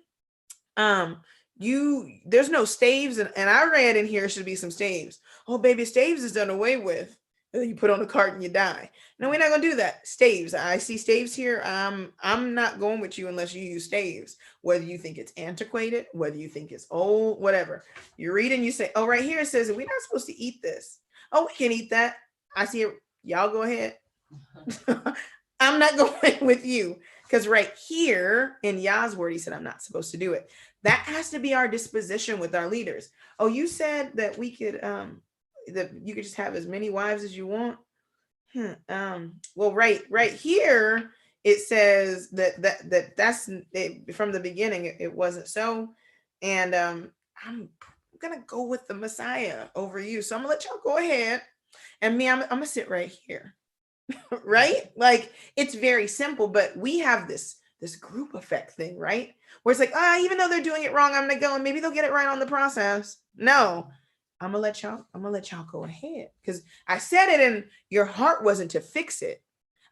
there's no staves, and I read in here should be some staves. Oh, baby, staves is done away with. You put on a cart and you die. No, we're not gonna do that. Staves. I see staves here. I'm not going with you unless you use staves. Whether you think it's antiquated, whether you think it's old, whatever. You read and you say, oh, right here it says that we're not supposed to eat this. Oh, we can eat that. I see it. Y'all go ahead. I'm not going with you. Because right here in Yah's word, he said, I'm not supposed to do it. That has to be our disposition with our leaders. Oh, you said that we could, that you could just have as many wives as you want. Well, right here, it says that's it, from the beginning, it wasn't so. And I'm going to go with the Messiah over you. So I'm going to let y'all go ahead. And me, I'm going to sit right here. Right? Like, it's very simple, but we have this group effect thing, right? Where it's like, even though they're doing it wrong, I'm gonna go and maybe they'll get it right on the process. No, I'm gonna let y'all go ahead. Because I said it and your heart wasn't to fix it.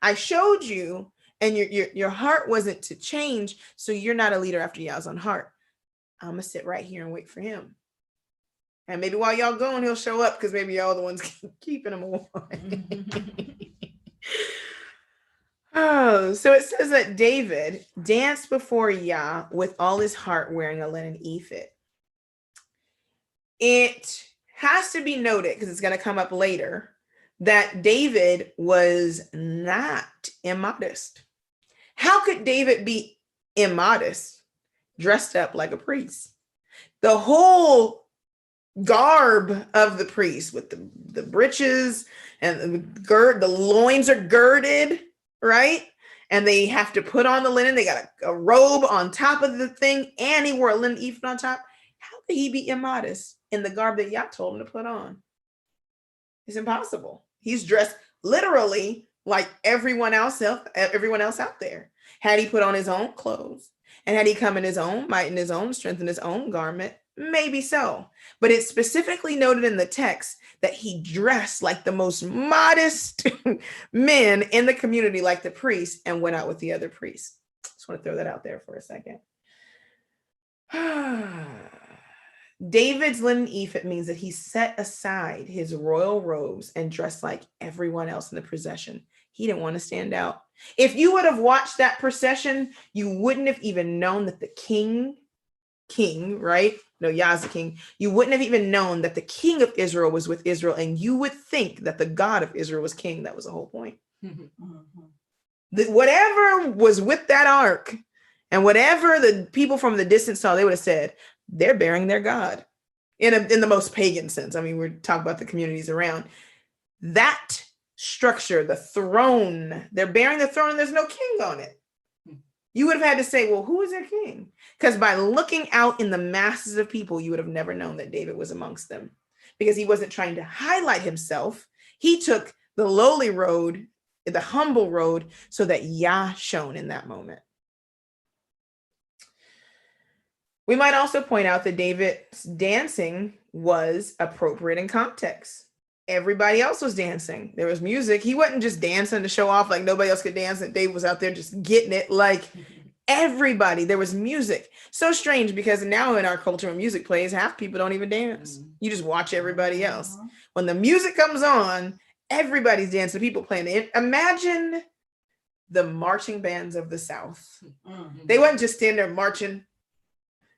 I showed you and your heart wasn't to change. So you're not a leader after y'all's own heart. I'm gonna sit right here and wait for him. And maybe while y'all going, he'll show up because maybe y'all the ones keeping him away. Oh, so it says that David danced before Yah with all his heart wearing a linen ephod. It has to be noted, because it's going to come up later, that David was not immodest. How could David be immodest dressed up like a priest. The whole garb of the priest with the breeches and the loins are girded, right? And they have to put on the linen. They got a robe on top of the thing, and he wore a linen ephod on top. How could he be immodest in the garb that Yah told him to put on? It's impossible. He's dressed literally like everyone else out there. Had he put on his own clothes, and had he come in his own might, in his own strength, in his own garment, maybe so. But it's specifically noted in the text that he dressed like the most modest men in the community, like the priest, and went out with the other priests. Just want to throw that out there for a second. David's linen ephod means that he set aside his royal robes and dressed like everyone else in the procession. He didn't want to stand out. If you would have watched that procession, you wouldn't have even known that the king, right? No, Yah's the king. You wouldn't have even known that the king of Israel was with Israel, and you would think that the God of Israel was king. That was the whole point. Whatever was with that ark, and whatever the people from the distance saw, they would have said, they're bearing their God in the most pagan sense. I mean, we're talking about the communities around. That structure, the throne, they're bearing the throne and there's no king on it. You would have had to say, well, who is their king? Because by looking out in the masses of people, you would have never known that David was amongst them, because he wasn't trying to highlight himself. He took the lowly road, the humble road, so that Yah shone in that moment. We might also point out that David's dancing was appropriate in context. Everybody else was dancing. There was music. He wasn't just dancing to show off like nobody else could dance, and David was out there just getting it like everybody. There was music. So strange, because now in our culture when music plays, half people don't even dance. You just watch everybody else. When the music comes on, everybody's dancing, people playing it. Imagine the marching bands of the South. They wasn't just standing there marching.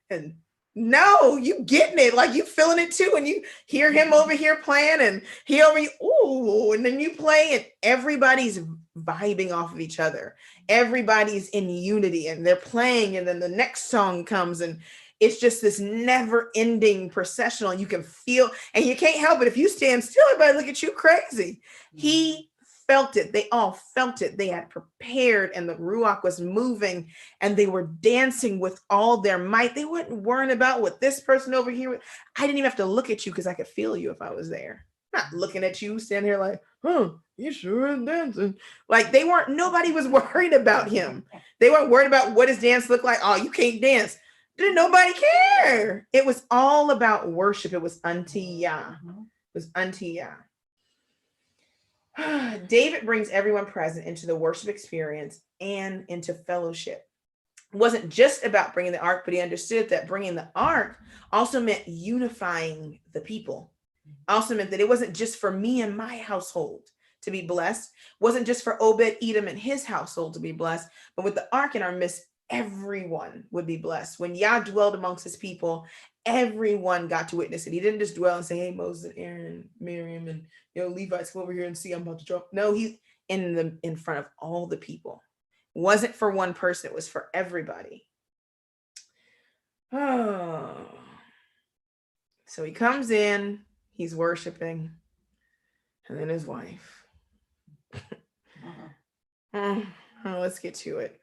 And no, you getting it, like you feeling it too, and you hear him over here playing, and he over you, ooh, and then you play, and everybody's vibing off of each other. Everybody's in unity, and they're playing, and then the next song comes, and it's just this never-ending processional. You can feel, and you can't help it. If you stand still, everybody look at you crazy. He felt it. They all felt it. They had prepared, and the Ruach was moving, and they were dancing with all their might. They weren't worrying about what this person over here. I didn't even have to look at you because I could feel you if I was there. I'm not looking at you, standing here like, you sure is dancing. Like nobody was worried about him. They weren't worried about what his dance looked like. Oh, you can't dance. Didn't nobody care. It was all about worship. It was unto Yah. It was unto Yah. David brings everyone present into the worship experience and into fellowship. It wasn't just about bringing the ark, but he understood that bringing the ark also meant unifying the people. Also meant that it wasn't just for me and my household to be blessed. It wasn't just for Obed-Edom and his household to be blessed, but with the ark in our midst, everyone would be blessed. When Yah dwelled amongst his people, everyone got to witness it. He didn't just dwell and say, hey, Moses and Aaron and Miriam and Levites, come over here and see, I'm about to drop. No, he's in front of all the people. It wasn't for one person, it was for everybody. Oh. So he comes in, he's worshiping, and then his wife. Let's get to it.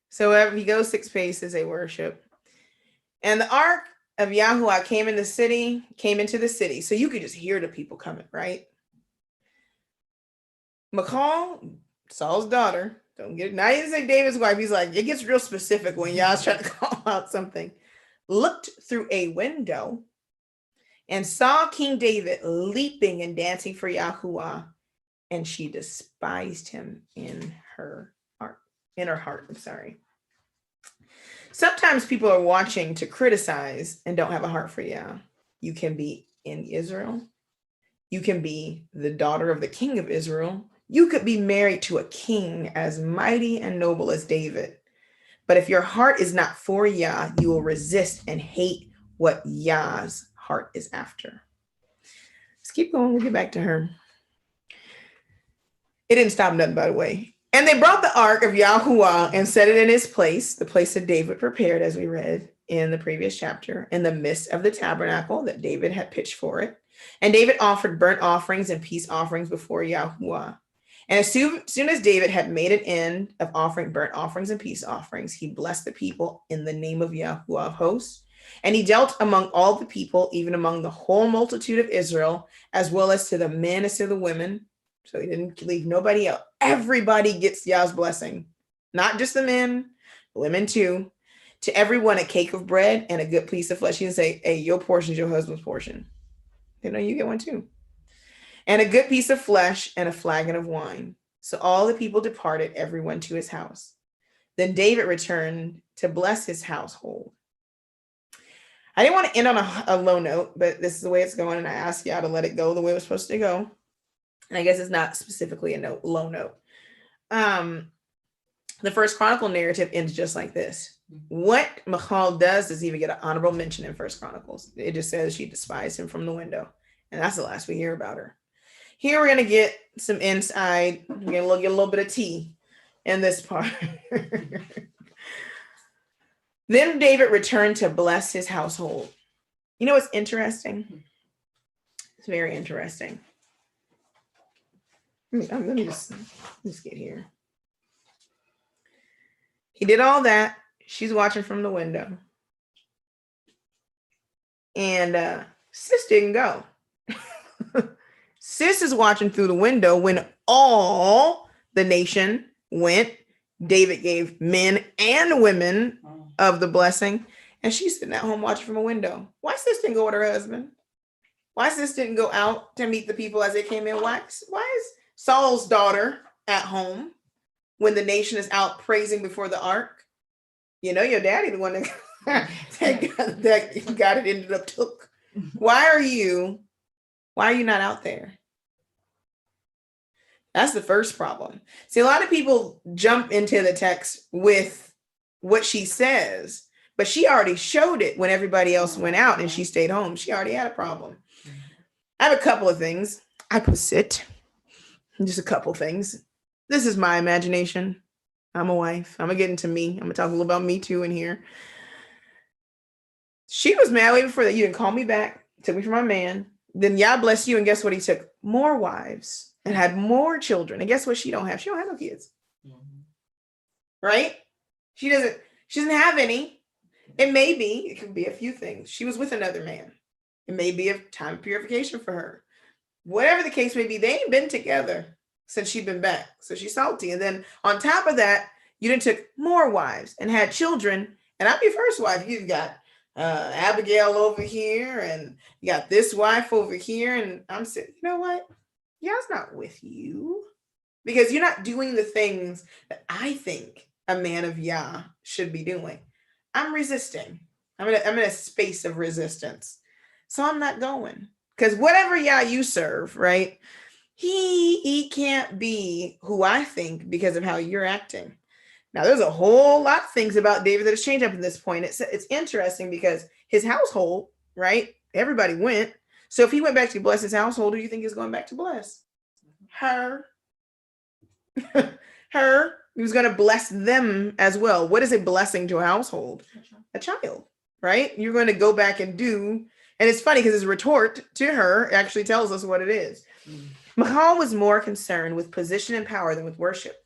So he goes 6 paces, they worship. And the ark of Yahuwah came into the city. So you could just hear the people coming, right? Michal, Saul's daughter, don't get it. Now he didn't say David's wife. He's like, it gets real specific when Yah's trying to call out something. Looked through a window and saw King David leaping and dancing for Yahuwah, and she despised him in her heart. I'm sorry. Sometimes people are watching to criticize and don't have a heart for Yah. You can be in Israel. You can be the daughter of the king of Israel. You could be married to a king as mighty and noble as David. But if your heart is not for Yah, you will resist and hate what Yah's heart is after. Let's keep going. We'll get back to her. It didn't stop nothing, by the way. And they brought the ark of Yahuwah and set it in his place, the place that David prepared, as we read in the previous chapter, in the midst of the tabernacle that David had pitched for it. And David offered burnt offerings and peace offerings before Yahuwah. And as soon as David had made an end of offering burnt offerings and peace offerings, he blessed the people in the name of Yahuwah of hosts. And he dealt among all the people, even among the whole multitude of Israel, as well as to the men as to the women. So he didn't leave nobody out. Everybody gets Yah's blessing, not just the men, the women too. To everyone, a cake of bread and a good piece of flesh. He didn't say, hey, your portion is your husband's portion. You know, you get one too. And a good piece of flesh and a flagon of wine. So all the people departed, everyone to his house. Then David returned to bless his household. I didn't want to end on a low note, but this is the way it's going. And I asked y'all to let it go the way it was supposed to go. And I guess it's not specifically a low note. The first Chronicle narrative ends just like this. What Michal does even get an honorable mention in First Chronicles. It just says she despised him from the window. And that's the last we hear about her. Here we're going to get some inside. We're going to get a little bit of tea in this part. Then David returned to bless his household. You know what's interesting? It's very interesting. Let me just get here. He did all that. She's watching from the window. And sis didn't go. Sis is watching through the window when all the nation went. David gave men and women of the blessing. And she's sitting at home watching from a window. Why sis didn't go with her husband? Why sis didn't go out to meet the people as they came in? Why is Saul's daughter at home when the nation is out praising before the ark? You know, your daddy, the one that got it ended up took. Why are you not out there? That's the first problem. See, a lot of people jump into the text with what she says, but she already showed it when everybody else went out and she stayed home. She already had a problem. I have a couple of things. I put sit. Just a couple things. This is my imagination. I'm a wife. I'm going to get into me. I'm going to talk a little about me too in here. She was mad way before that. You didn't call me back. Took me from my man. Then Yah bless you. And guess what? He took more wives and had more children. And guess what? She don't have no kids. Mm-hmm. Right? She doesn't have any. It could be a few things. She was with another man. It may be a time of purification for her. Whatever the case may be, they ain't been together since she's been back. So she's salty. And then on top of that, you done took more wives and had children. And I'm your first wife. You've got Abigail over here and you got this wife over here. And I'm saying, you know what? Yah's not with you because you're not doing the things that I think a man of Yah should be doing. I'm resisting. I'm in a space of resistance. So I'm not going. Because whatever Yah you serve, right? He can't be who I think because of how you're acting. Now, there's a whole lot of things about David that has changed up at this point. It's interesting because his household, right? Everybody went. So if he went back to bless his household, who do you think he's going back to bless? Her. Her. He was going to bless them as well. What is a blessing to a household? A child, right? You're going to go back and do. And it's funny because his retort to her actually tells us what it is. Michal was more concerned with position and power than with worship.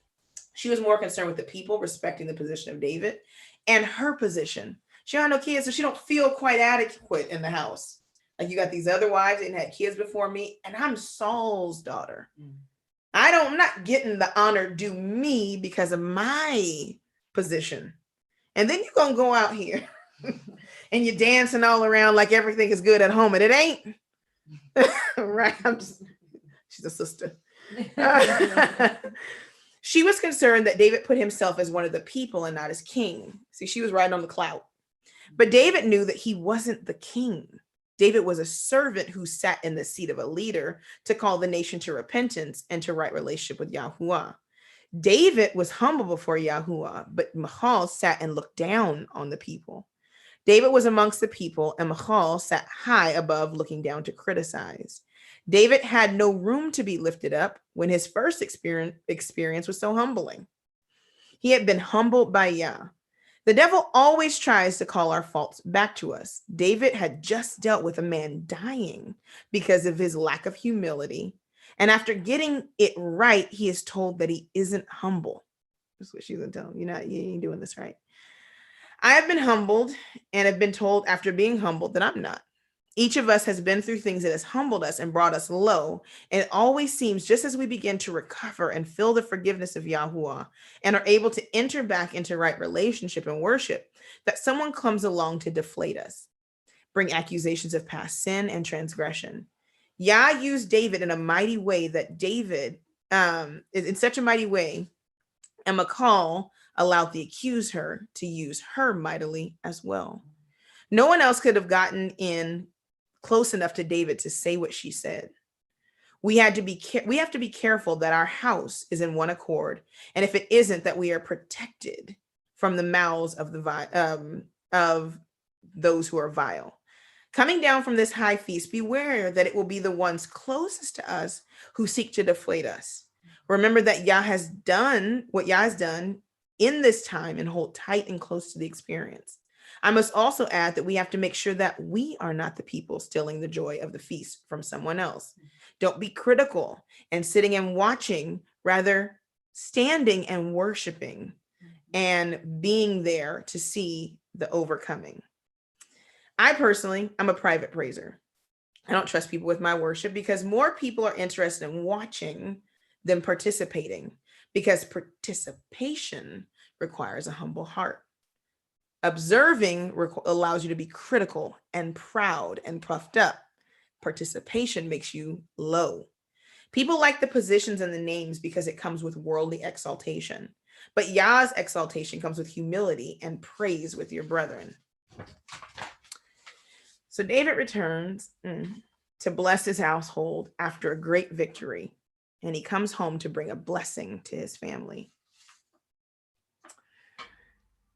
She was more concerned with the people respecting the position of David and her position. She don't have no kids, so she don't feel quite adequate in the house. Like, you got these other wives and had kids before me, and I'm Saul's daughter. I'm not getting the honor due me because of my position. And then you're going to go out here and you're dancing all around like everything is good at home, and it ain't. Right? She's a sister. She was concerned that David put himself as one of the people and not as king. See, she was riding on the clout. But David knew that he wasn't the king. David was a servant who sat in the seat of a leader to call the nation to repentance and to right relationship with Yahuwah. David was humble before Yahuwah, but Michal sat and looked down on the people. David was amongst the people, and Michal sat high above, looking down to criticize. David had no room to be lifted up when his first experience was so humbling. He had been humbled by Yah. The devil always tries to call our faults back to us. David had just dealt with a man dying because of his lack of humility. And after getting it right, he is told that he isn't humble. That's what she's going to tell him. You ain't doing this right. I have been humbled and have been told after being humbled that I'm not. Each of us has been through things that has humbled us and brought us low. And it always seems just as we begin to recover and feel the forgiveness of Yahuwah and are able to enter back into right relationship and worship, that someone comes along to deflate us, bring accusations of past sin and transgression. Yah used David in a mighty way that David, in such a mighty way, and Michal allowed the accuser to use her mightily as well. No one else could have gotten in close enough to David to say what she said. We have to be careful that our house is in one accord, and if it isn't, that we are protected from the mouths of of those who are vile. Coming down from this high feast, beware that it will be the ones closest to us who seek to deflate us. Remember that Yah has done what Yah has done in this time, and hold tight and close to the experience. I must also add that we have to make sure that we are not the people stealing the joy of the feast from someone else. Don't be critical and sitting and watching, rather standing and worshiping and being there to see the overcoming. I personally, I'm a private praiser. I don't trust people with my worship because more people are interested in watching than participating, because participation requires a humble heart. Observing allows you to be critical and proud and puffed up. Participation makes you low. People like the positions and the names because it comes with worldly exaltation. But Yah's exaltation comes with humility and praise with your brethren. So David returns to bless his household after a great victory, and he comes home to bring a blessing to his family.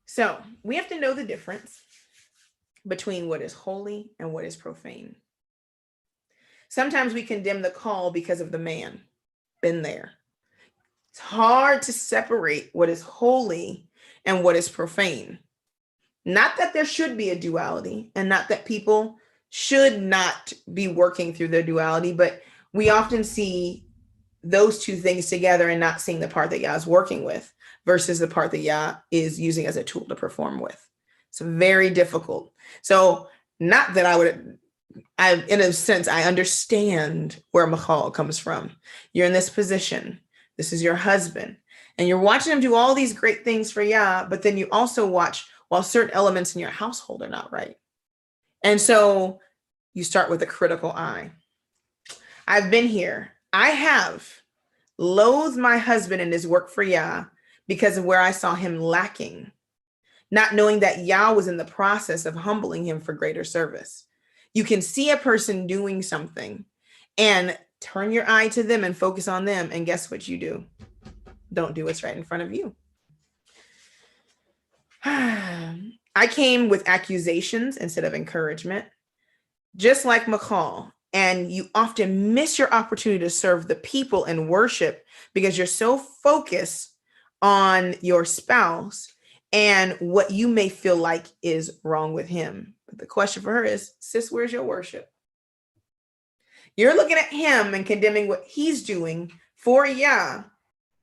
So we have to know the difference between what is holy and what is profane. Sometimes we condemn the call because of the man. Been there. It's hard to separate what is holy and what is profane. Not that there should be a duality, and not that people should not be working through their duality, but we often see those two things together and not seeing the part that Yah is working with versus the part that Yah is using as a tool to perform with. It's very difficult. So not that in a sense, I understand where Michal comes from. You're in this position. This is your husband. And you're watching him do all these great things for Yah, but then you also watch while certain elements in your household are not right. And so you start with a critical eye. I've been here. I have loathed my husband and his work for Yah because of where I saw him lacking, not knowing that Yah was in the process of humbling him for greater service. You can see a person doing something and turn your eye to them and focus on them. And guess what you do? Don't do what's right in front of you. I came with accusations instead of encouragement, just like Michal. And you often miss your opportunity to serve the people in worship because you're so focused on your spouse and what you may feel like is wrong with him. But the question for her is, sis, where's your worship? You're looking at him and condemning what he's doing for Yah.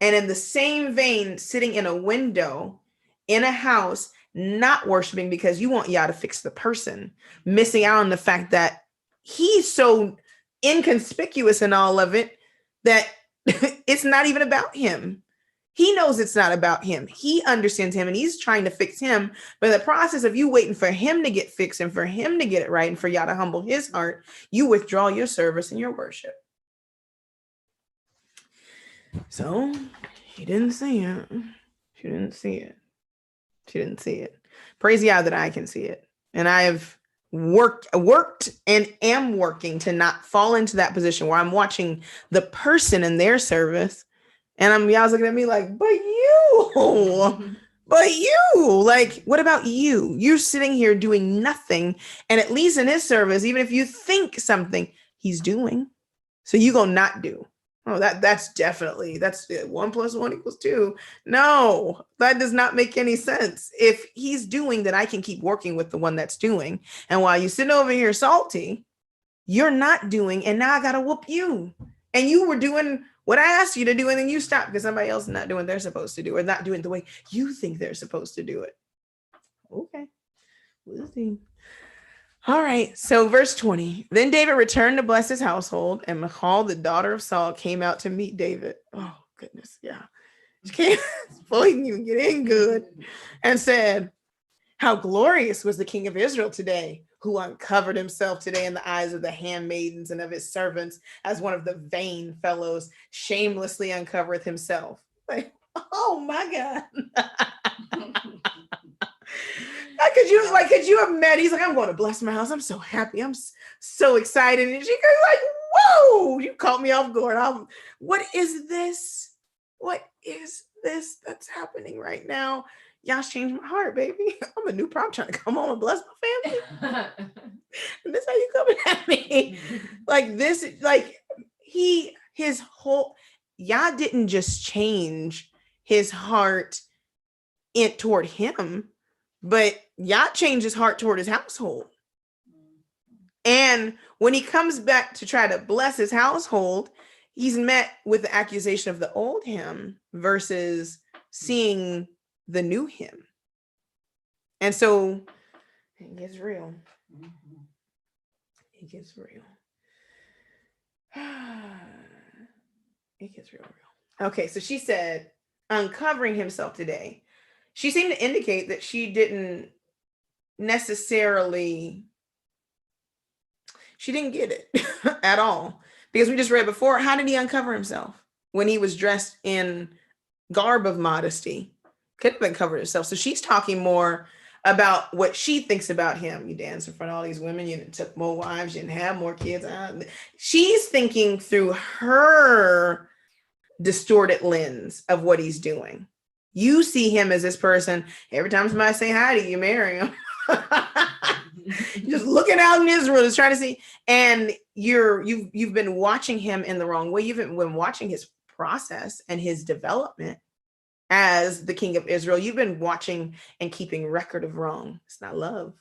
And in the same vein, sitting in a window in a house, not worshiping because you want Yah to fix the person, missing out on the fact that he's so inconspicuous in all of it that it's not even about him. He knows it's not about him. He understands him and he's trying to fix him. But in the process of you waiting for him to get fixed and for him to get it right and for Yah to humble his heart, you withdraw your service and your worship. So she didn't see it. She didn't see it. She didn't see it. Praise Yah that I can see it. And I have worked and am working to not fall into that position where I'm watching the person in their service and Yah's looking at me like, but you, like, what about you? You're sitting here doing nothing. And at least in his service, even if you think something, he's doing. So you gonna not do. Oh, that's 1 + 1 = 2. No, that does not make any sense. If he's doing, then I can keep working with the one that's doing. And while you sitting over here salty, you're not doing, and now I gotta whoop you. And you were doing what I asked you to do, and then you stopped because somebody else is not doing what they're supposed to do, or not doing the way you think they're supposed to do it. Okay, we'll see. All right, so verse 20. Then David returned to bless his household, and Michal, the daughter of Saul, came out to meet David. Oh, goodness, yeah. She came before he can even get in good, and said, how glorious was the king of Israel today, who uncovered himself today in the eyes of the handmaidens and of his servants, as one of the vain fellows shamelessly uncovereth himself. Like, oh my God. Could you have met? He's like, I'm going to bless my house. I'm so happy. I'm so excited. And she goes like, whoa, you caught me off guard. What is this? What is this that's happening right now? Y'all changed my heart, baby. I'm a new prop trying to come home and bless my family. And this how you coming at me? Like this, like his whole, Yah didn't just change his heart toward him, but Yah changed his heart toward his household. And when he comes back to try to bless his household, he's met with the accusation of the old him versus seeing the new him. And so it gets real. It gets real. It gets real. Okay, so she said, uncovering himself today. She seemed to indicate that she didn't necessarily, she didn't get it at all. Because we just read before, how did he uncover himself? When he was dressed in garb of modesty. Could have been covered himself. So she's talking more about what she thinks about him. You dance in front of all these women, you took more wives, you didn't have more kids. She's thinking through her distorted lens of what he's doing. You see him as this person, every time somebody say hi to you, marry him. Just looking out in Israel, just trying to see. And you've been watching him in the wrong way. You've been watching his process and his development as the king of Israel. You've been watching and keeping record of wrong. It's not love.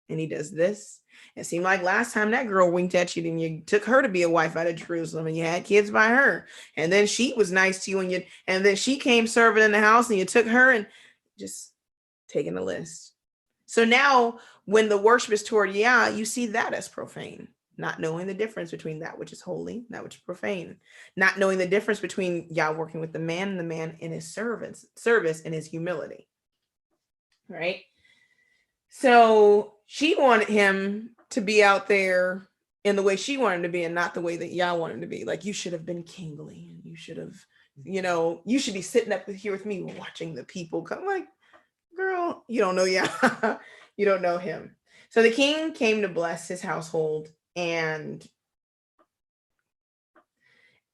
And he does this. It seemed like last time that girl winked at you, then you took her to be a wife out of Jerusalem and you had kids by her. And then she was nice to you and then she came serving in the house and you took her and just taking the list. So now when the worship is toward Yah, you see that as profane, not knowing the difference between that which is holy and that which is profane, not knowing the difference between Yah working with the man and the man in his service and his humility. Right? So she wanted him to be out there in the way she wanted him to be and not the way that Yah wanted him to be. Like, you should have been kingly and you should have, you should be sitting up here with me watching the people come. Like, girl, you don't know Yah. You don't know him. So the king came to bless his household and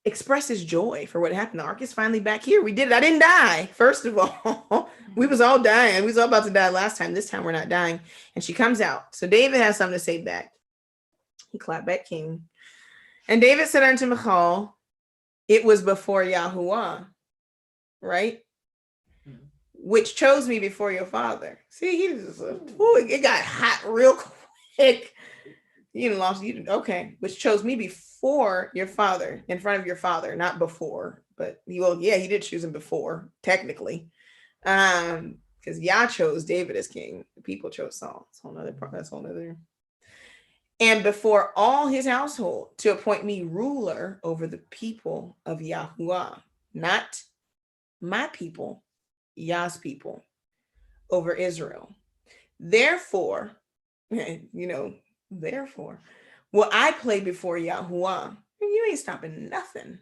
express his joy for what happened. The ark is finally back here. We did it. I didn't die. First of all, we was all dying. We was all about to die last time. This time we're not dying. And she comes out. So David has something to say back. He clapped back king. And David said unto Michal, it was before Yahuwah, right? Which chose me before your father. See, it got hot real quick. Okay. Which chose me before your father, in front of your father, not before, but he did choose him before, technically. Because Yah chose David as king. The people chose Saul. That's a whole nother. And before all his household, to appoint me ruler over the people of Yahuwah, not my people, Yah's people, over Israel. Therefore, will I play before Yahuwah? You ain't stopping nothing.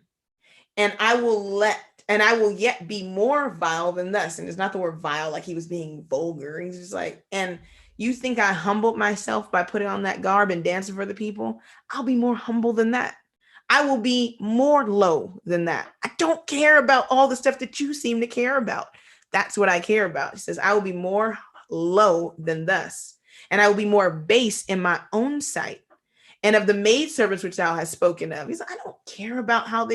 And I will yet be more vile than thus. And it's not the word vile, like he was being vulgar. He's just like, and you think I humbled myself by putting on that garb and dancing for the people? I'll be more humble than that. I will be more low than that. I don't care about all the stuff that you seem to care about. That's what I care about. He says, I will be more low than thus, and I will be more base in my own sight. And of the maidservants which thou hast spoken of. He's like, I don't care about how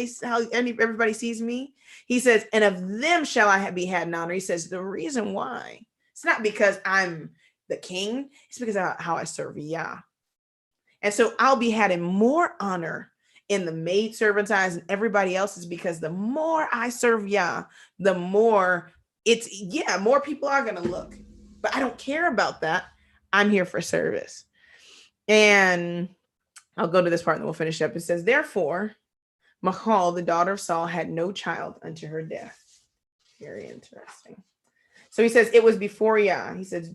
everybody sees me. He says, and of them shall I be had in honor. He says, the reason why, it's not because I'm the king, it's because of how I serve Yah. And so I'll be had in more honor in the maidservants' eyes and everybody else's, because the more I serve Yah, the more more people are going to look. But I don't care about that. I'm here for service. And I'll go to this part and then we'll finish up. It says, therefore, Michal, the daughter of Saul, had no child unto her death. Very interesting. So he says, it was before Yah. He says,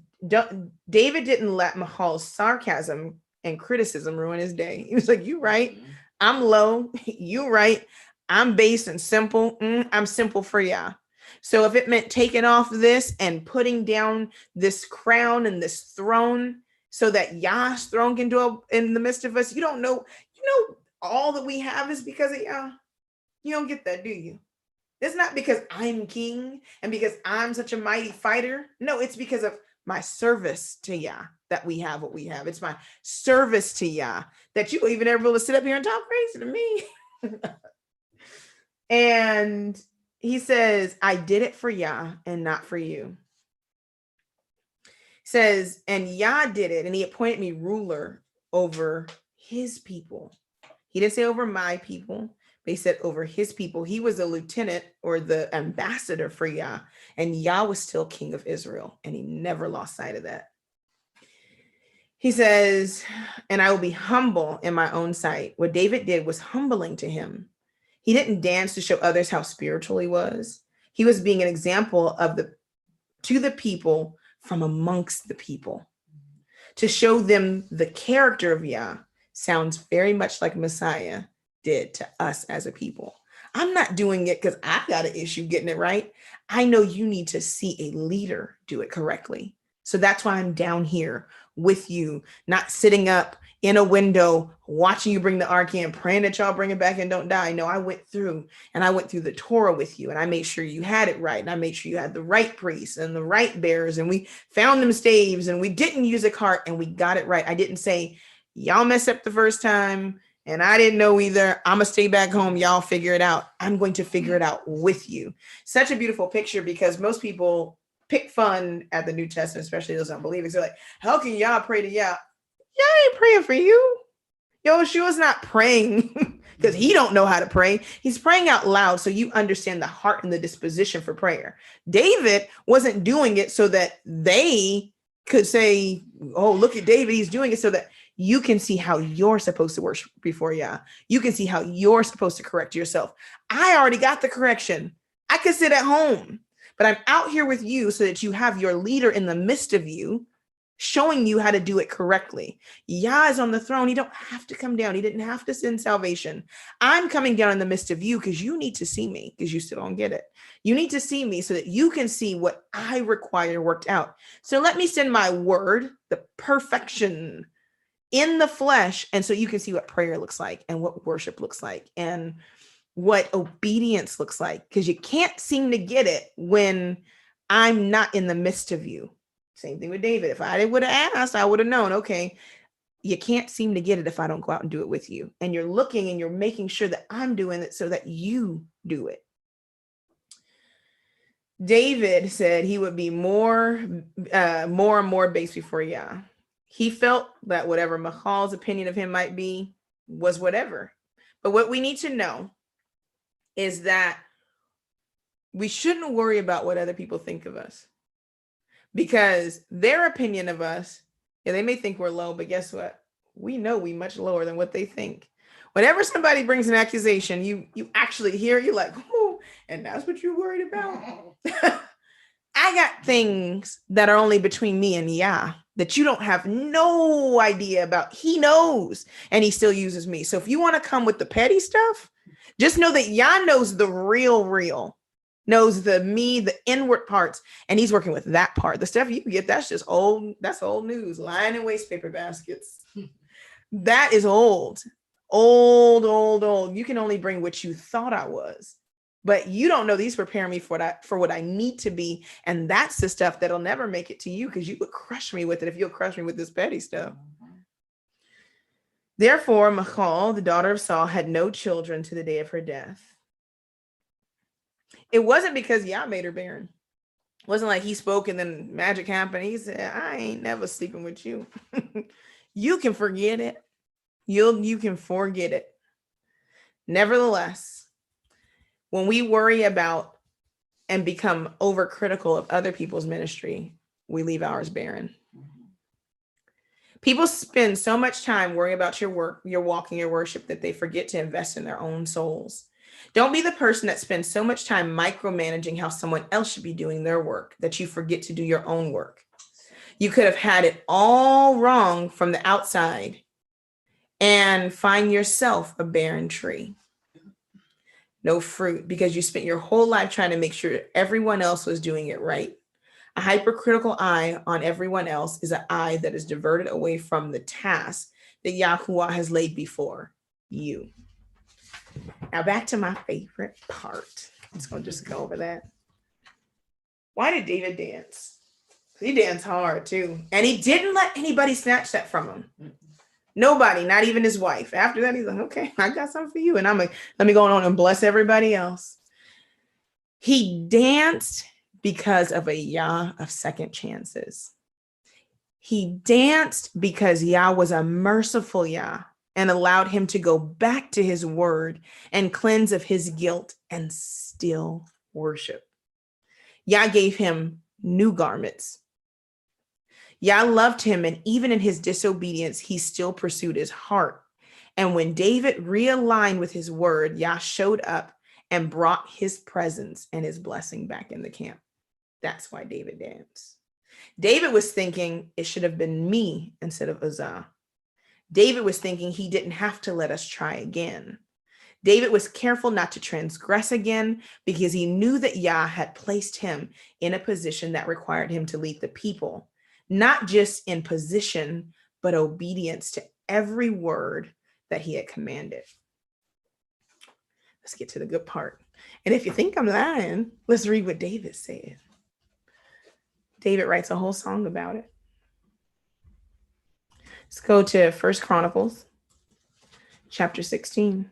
David didn't let Michal's sarcasm and criticism ruin his day. He was like, you right. I'm low. You right. I'm base and simple. I'm simple for Yah. So if it meant taking off this and putting down this crown and this throne so that Yah's throne can dwell in the midst of us, you know, all that we have is because of Yah. You don't get that, do you? It's not because I'm king and because I'm such a mighty fighter. No, it's because of my service to Yah that we have what we have. It's my service to Yah that you even ever able to sit up here and talk crazy to me. And he says, I did it for Yah and not for you. He says, and Yah did it, and he appointed me ruler over his people. He didn't say over my people, but he said over his people. He was a lieutenant or the ambassador for Yah, and Yah was still king of Israel, and he never lost sight of that. He says, and I will be humble in my own sight. What David did was humbling to him. He didn't dance to show others how spiritual he was. He was being an example to the people from amongst the people. To show them the character of Yah sounds very much like Messiah did to us as a people. I'm not doing it because I've got an issue getting it right. I know you need to see a leader do it correctly. So that's why I'm down here with you, not sitting up in a window, watching you bring the ark in, praying that y'all bring it back and don't die. No, I went through the Torah with you, and I made sure you had it right. And I made sure you had the right priests and the right bearers, and we found them staves, and we didn't use a cart, and we got it right. I didn't say, y'all messed up the first time, and I didn't know either. I'm going to stay back home. Y'all figure it out. I'm going to figure it out with you. Such a beautiful picture, because most people pick fun at the New Testament, especially those unbelievers. They're like, how can y'all pray to Yah? Yah ain't praying for you. Yeshua's not praying because he don't know how to pray. He's praying out loud so you understand the heart and the disposition for prayer. David wasn't doing it so that they could say, oh, look at David. He's doing it so that you can see how you're supposed to worship before Yah. You can see how you're supposed to correct yourself. I already got the correction. I could sit at home, but I'm out here with you so that you have your leader in the midst of you, showing you how to do it correctly. Yah is on the throne. He don't have to come down. He didn't have to send salvation. I'm coming down in the midst of you because you need to see me, because you still don't get it. You need to see me so that you can see what I require worked out. So let me send my word, the perfection in the flesh. And so you can see what prayer looks like and what worship looks like and what obedience looks like, because you can't seem to get it when I'm not in the midst of you. Same thing with David. If I would have asked, I would have known, okay, you can't seem to get it if I don't go out and do it with you. And you're looking and you're making sure that I'm doing it so that you do it. David said he would be more and more based before Yah. He felt that whatever Michal's opinion of him might be was whatever. But what we need to know is that we shouldn't worry about what other people think of us. Because their opinion of us, they may think we're low, but guess what? We know we much lower than what they think. Whenever somebody brings an accusation, you actually hear, you're like, oh, and that's what you're worried about? I got things that are only between me and Yah that you don't have no idea about. He knows, and he still uses me. So if you want to come with the petty stuff, just know that Yah knows the real. Knows the inward parts, and he's working with that part. The stuff you get, that's just old. That's old news. Lying in waste paper baskets. That is old. You can only bring what you thought I was, but you don't know these prepare me for what I need to be. And that's the stuff that'll never make it to you, because you would crush me with it if you'll crush me with this petty stuff. Therefore, Michal, the daughter of Saul, had no children to the day of her death. It wasn't because Yah made her barren. It wasn't like he spoke and then magic happened. He said, I ain't never sleeping with you. You can forget it. You can forget it. Nevertheless, when we worry about and become overcritical of other people's ministry, we leave ours barren. People spend so much time worrying about your work, your walk, and your worship that they forget to invest in their own souls. Don't be the person that spends so much time micromanaging how someone else should be doing their work that you forget to do your own work. You could have had it all wrong from the outside and find yourself a barren tree. No fruit because you spent your whole life trying to make sure everyone else was doing it right. A hypercritical eye on everyone else is an eye that is diverted away from the task that Yahuwah has laid before you. Now back to my favorite part. I'm just going to go over that. Why did David dance? He danced hard too. And he didn't let anybody snatch that from him. Nobody, not even his wife. After that, he's like, okay, I got something for you. And I'm like, let me go on and bless everybody else. He danced because of a Yah of second chances. He danced because Yah was a merciful Yah and allowed him to go back to his word and cleanse of his guilt and still worship. Yah gave him new garments. Yah loved him, and even in his disobedience, he still pursued his heart. And when David realigned with his word, Yah showed up and brought his presence and his blessing back in the camp. That's why David danced. David was thinking it should have been me instead of Uzzah. David was thinking he didn't have to let us try again. David was careful not to transgress again because he knew that Yah had placed him in a position that required him to lead the people, not just in position, but obedience to every word that he had commanded. Let's get to the good part. And if you think I'm lying, let's read what David said. David writes a whole song about it. Let's go to 1 Chronicles, chapter 16.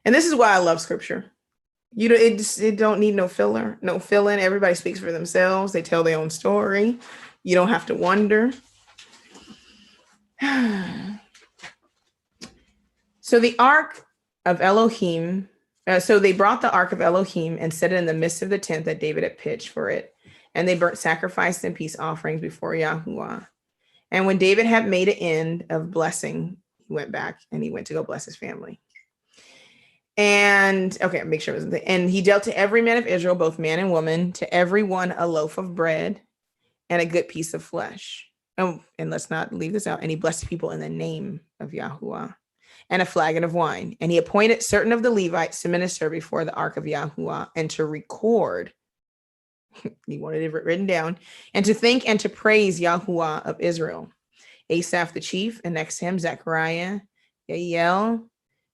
And this is why I love scripture. It don't need no filler, no fill-in. Everybody speaks for themselves. They tell their own story. You don't have to wonder. So the ark of Elohim, so they brought the ark of Elohim and set it in the midst of the tent that David had pitched for it. And they burnt sacrifice and peace offerings before Yahuwah. And when David had made an end of blessing, he went back and he went to go bless his family. And okay, make sure it was. And he dealt to every man of Israel, both man and woman, to every one a loaf of bread and a good piece of flesh. Oh, and let's not leave this out. And he blessed people in the name of Yahuwah and a flagon of wine. And he appointed certain of the Levites to minister before the ark of Yahuwah and to record. He wanted it written down, and to thank and to praise Yahuwah of Israel. Asaph the chief, and next to him Zechariah, Yael,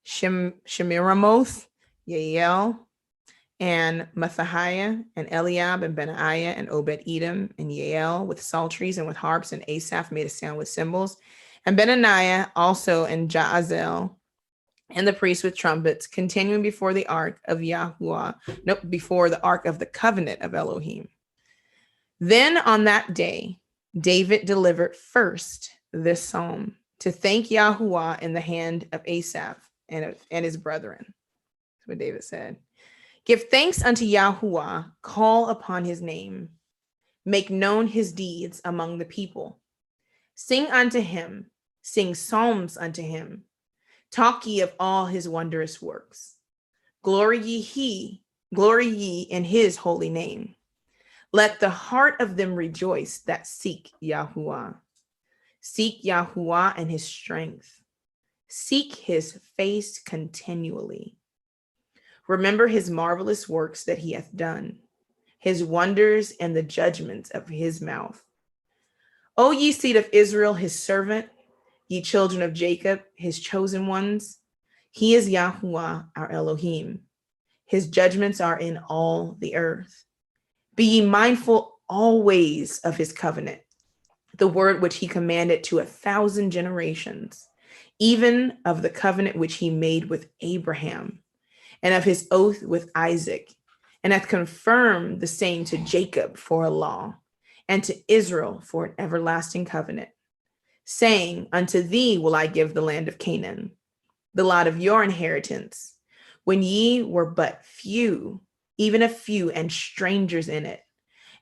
Shemiramoth, Yael, and Mathahiah, and Eliab, and Benaiah, and Obed-Edom, and Yael with psalteries and with harps, and Asaph made a sound with cymbals, and Benaniah also, and Jaazel, and the priests with trumpets, continuing before the ark of Yahuwah, before the ark of the covenant of Elohim. Then on that day, David delivered first this psalm to thank Yahuwah in the hand of Asaph and his brethren. That's what David said. Give thanks unto Yahuwah, call upon his name, make known his deeds among the people. Sing unto him, sing psalms unto him. Talk ye of all his wondrous works. Glory ye in his holy name. Let the heart of them rejoice that seek Yahuwah. Seek Yahuwah and his strength. Seek his face continually. Remember his marvelous works that he hath done, his wonders and the judgments of his mouth. O ye seed of Israel, his servant, ye children of Jacob, his chosen ones. He is Yahuwah, our Elohim. His judgments are in all the earth. Be ye mindful always of his covenant, the word which he commanded to 1,000 generations, even of the covenant which he made with Abraham, and of his oath with Isaac, and hath confirmed the same to Jacob for a law, and to Israel for an everlasting covenant, saying, unto thee will I give the land of Canaan, the lot of your inheritance, when ye were but few, even a few, and strangers in it.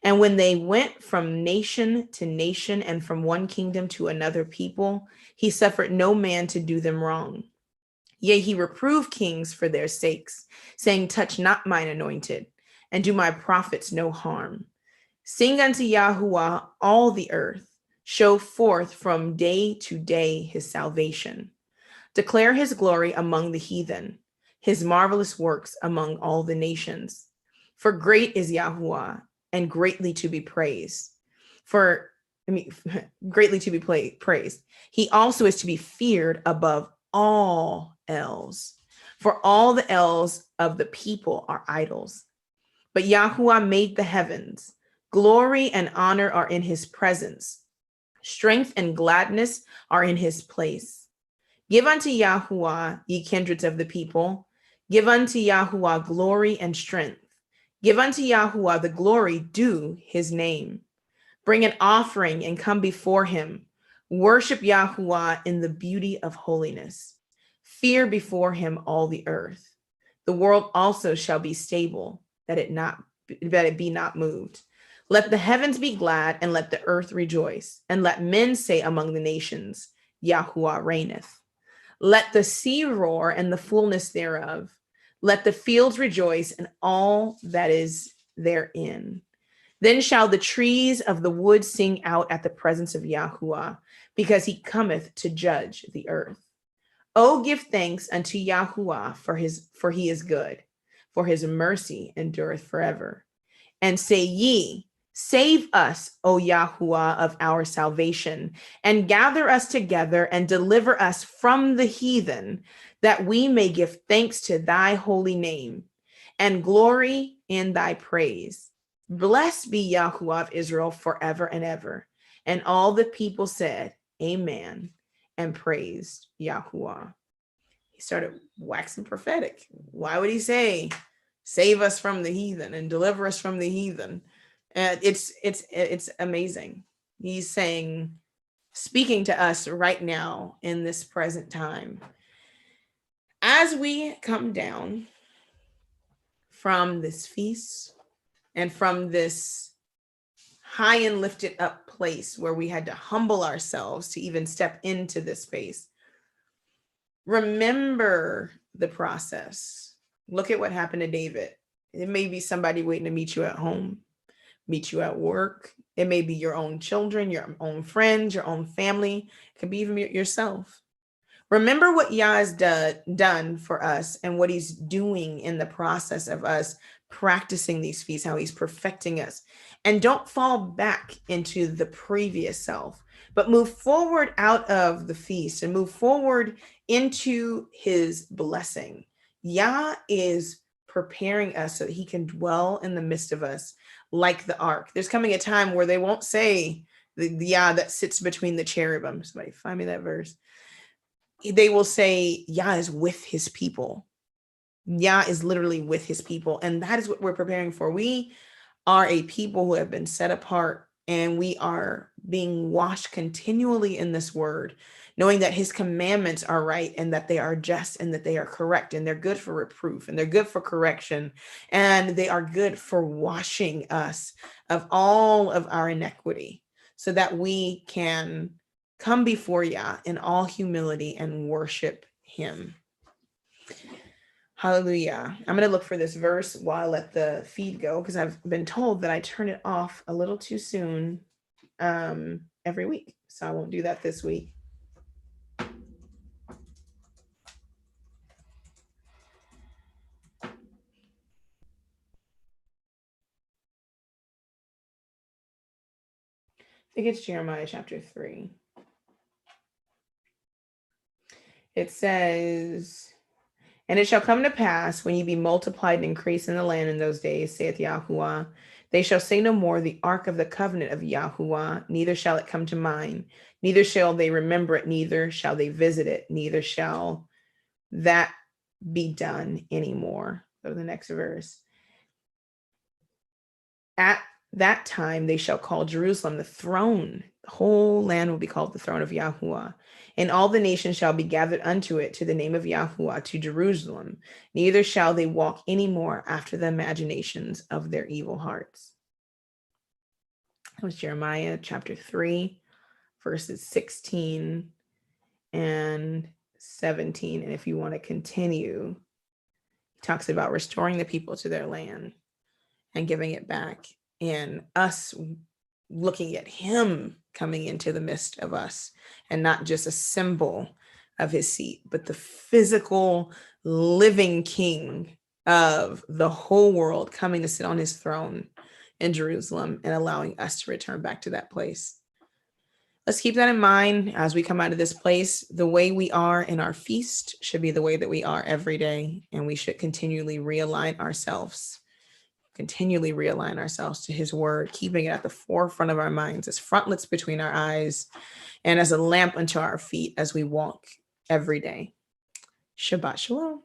And when they went from nation to nation and from one kingdom to another people, he suffered no man to do them wrong. Yea, he reproved kings for their sakes, saying, touch not mine anointed, and do my prophets no harm. Sing unto Yahuwah all the earth, show forth from day to day his salvation. Declare his glory among the heathen, his marvelous works among all the nations. For great is Yahuwah, and greatly to be praised. Greatly to be praised. He also is to be feared above all else. For all the elves of the people are idols. But Yahuwah made the heavens. Glory and honor are in his presence. Strength and gladness are in his place. Give unto Yahuwah, ye kindreds of the people. Give unto Yahuwah glory and strength. Give unto Yahuwah the glory due his name. Bring an offering and come before him. Worship Yahuwah in the beauty of holiness. Fear before him all the earth. The world also shall be stable, that it be not moved. Let the heavens be glad, and let the earth rejoice, and let men say among the nations, Yahuwah reigneth. Let the sea roar and the fullness thereof. Let the fields rejoice and all that is therein. Then shall the trees of the wood sing out at the presence of Yahuwah, because he cometh to judge the earth. Oh, give thanks unto Yahuwah, for he is good, for his mercy endureth forever. And say ye, save us, O Yahuwah of our salvation, and gather us together and deliver us from the heathen, that we may give thanks to thy holy name and glory in thy praise. Blessed be Yahuwah of Israel forever and ever. And all the people said, Amen, and praised Yahuwah. He started waxing prophetic. Why would he say, save us from the heathen and deliver us from the heathen? And it's amazing. He's saying, speaking to us right now in this present time. As we come down from this feast and from this high and lifted up place where we had to humble ourselves to even step into this space, remember the process. Look at what happened to David. It may be somebody waiting to meet you at home, meet you at work. It may be your own children, your own friends, your own family. It could be even yourself. Remember what Yah has done for us and what he's doing in the process of us practicing these feasts, how he's perfecting us. And don't fall back into the previous self, but move forward out of the feast and move forward into his blessing. Yah is preparing us so that he can dwell in the midst of us like the ark. There's coming a time where they won't say the Yah that sits between the cherubim. Somebody find me that verse. They will say Yah is with his people. Yah is literally with his people. And that is what we're preparing for. We are a people who have been set apart, and we are being washed continually in this word, knowing that his commandments are right and that they are just and that they are correct and they're good for reproof and they're good for correction and they are good for washing us of all of our iniquity so that we can come before Yah in all humility and worship him. Hallelujah. I'm going to look for this verse while I let the feed go, because I've been told that I turn it off a little too soon every week. So I won't do that this week. I think it's Jeremiah chapter 3. It says, and it shall come to pass when ye be multiplied and increase in the land in those days, saith Yahuwah, They shall say no more the ark of the covenant of Yahuwah, neither shall it come to mind, neither shall they remember it, neither shall they visit it, neither shall that be done anymore. Go to the next verse. At that time they shall call Jerusalem the throne. The whole land will be called the throne of Yahuwah. And all the nations shall be gathered unto it, to the name of Yahuwah, to Jerusalem. Neither shall they walk any more after the imaginations of their evil hearts. That was Jeremiah chapter 3, verses 16 and 17. And if you want to continue, he talks about restoring the people to their land and giving it back, and us looking at him coming into the midst of us, and not just a symbol of his seat, but the physical living king of the whole world coming to sit on his throne in Jerusalem and allowing us to return back to that place. Let's keep that in mind as we come out of this place. The way we are in our feast should be the way that we are every day, and we should continually realign ourselves to his word, keeping it at the forefront of our minds, as frontlets between our eyes, and as a lamp unto our feet as we walk every day. Shabbat shalom.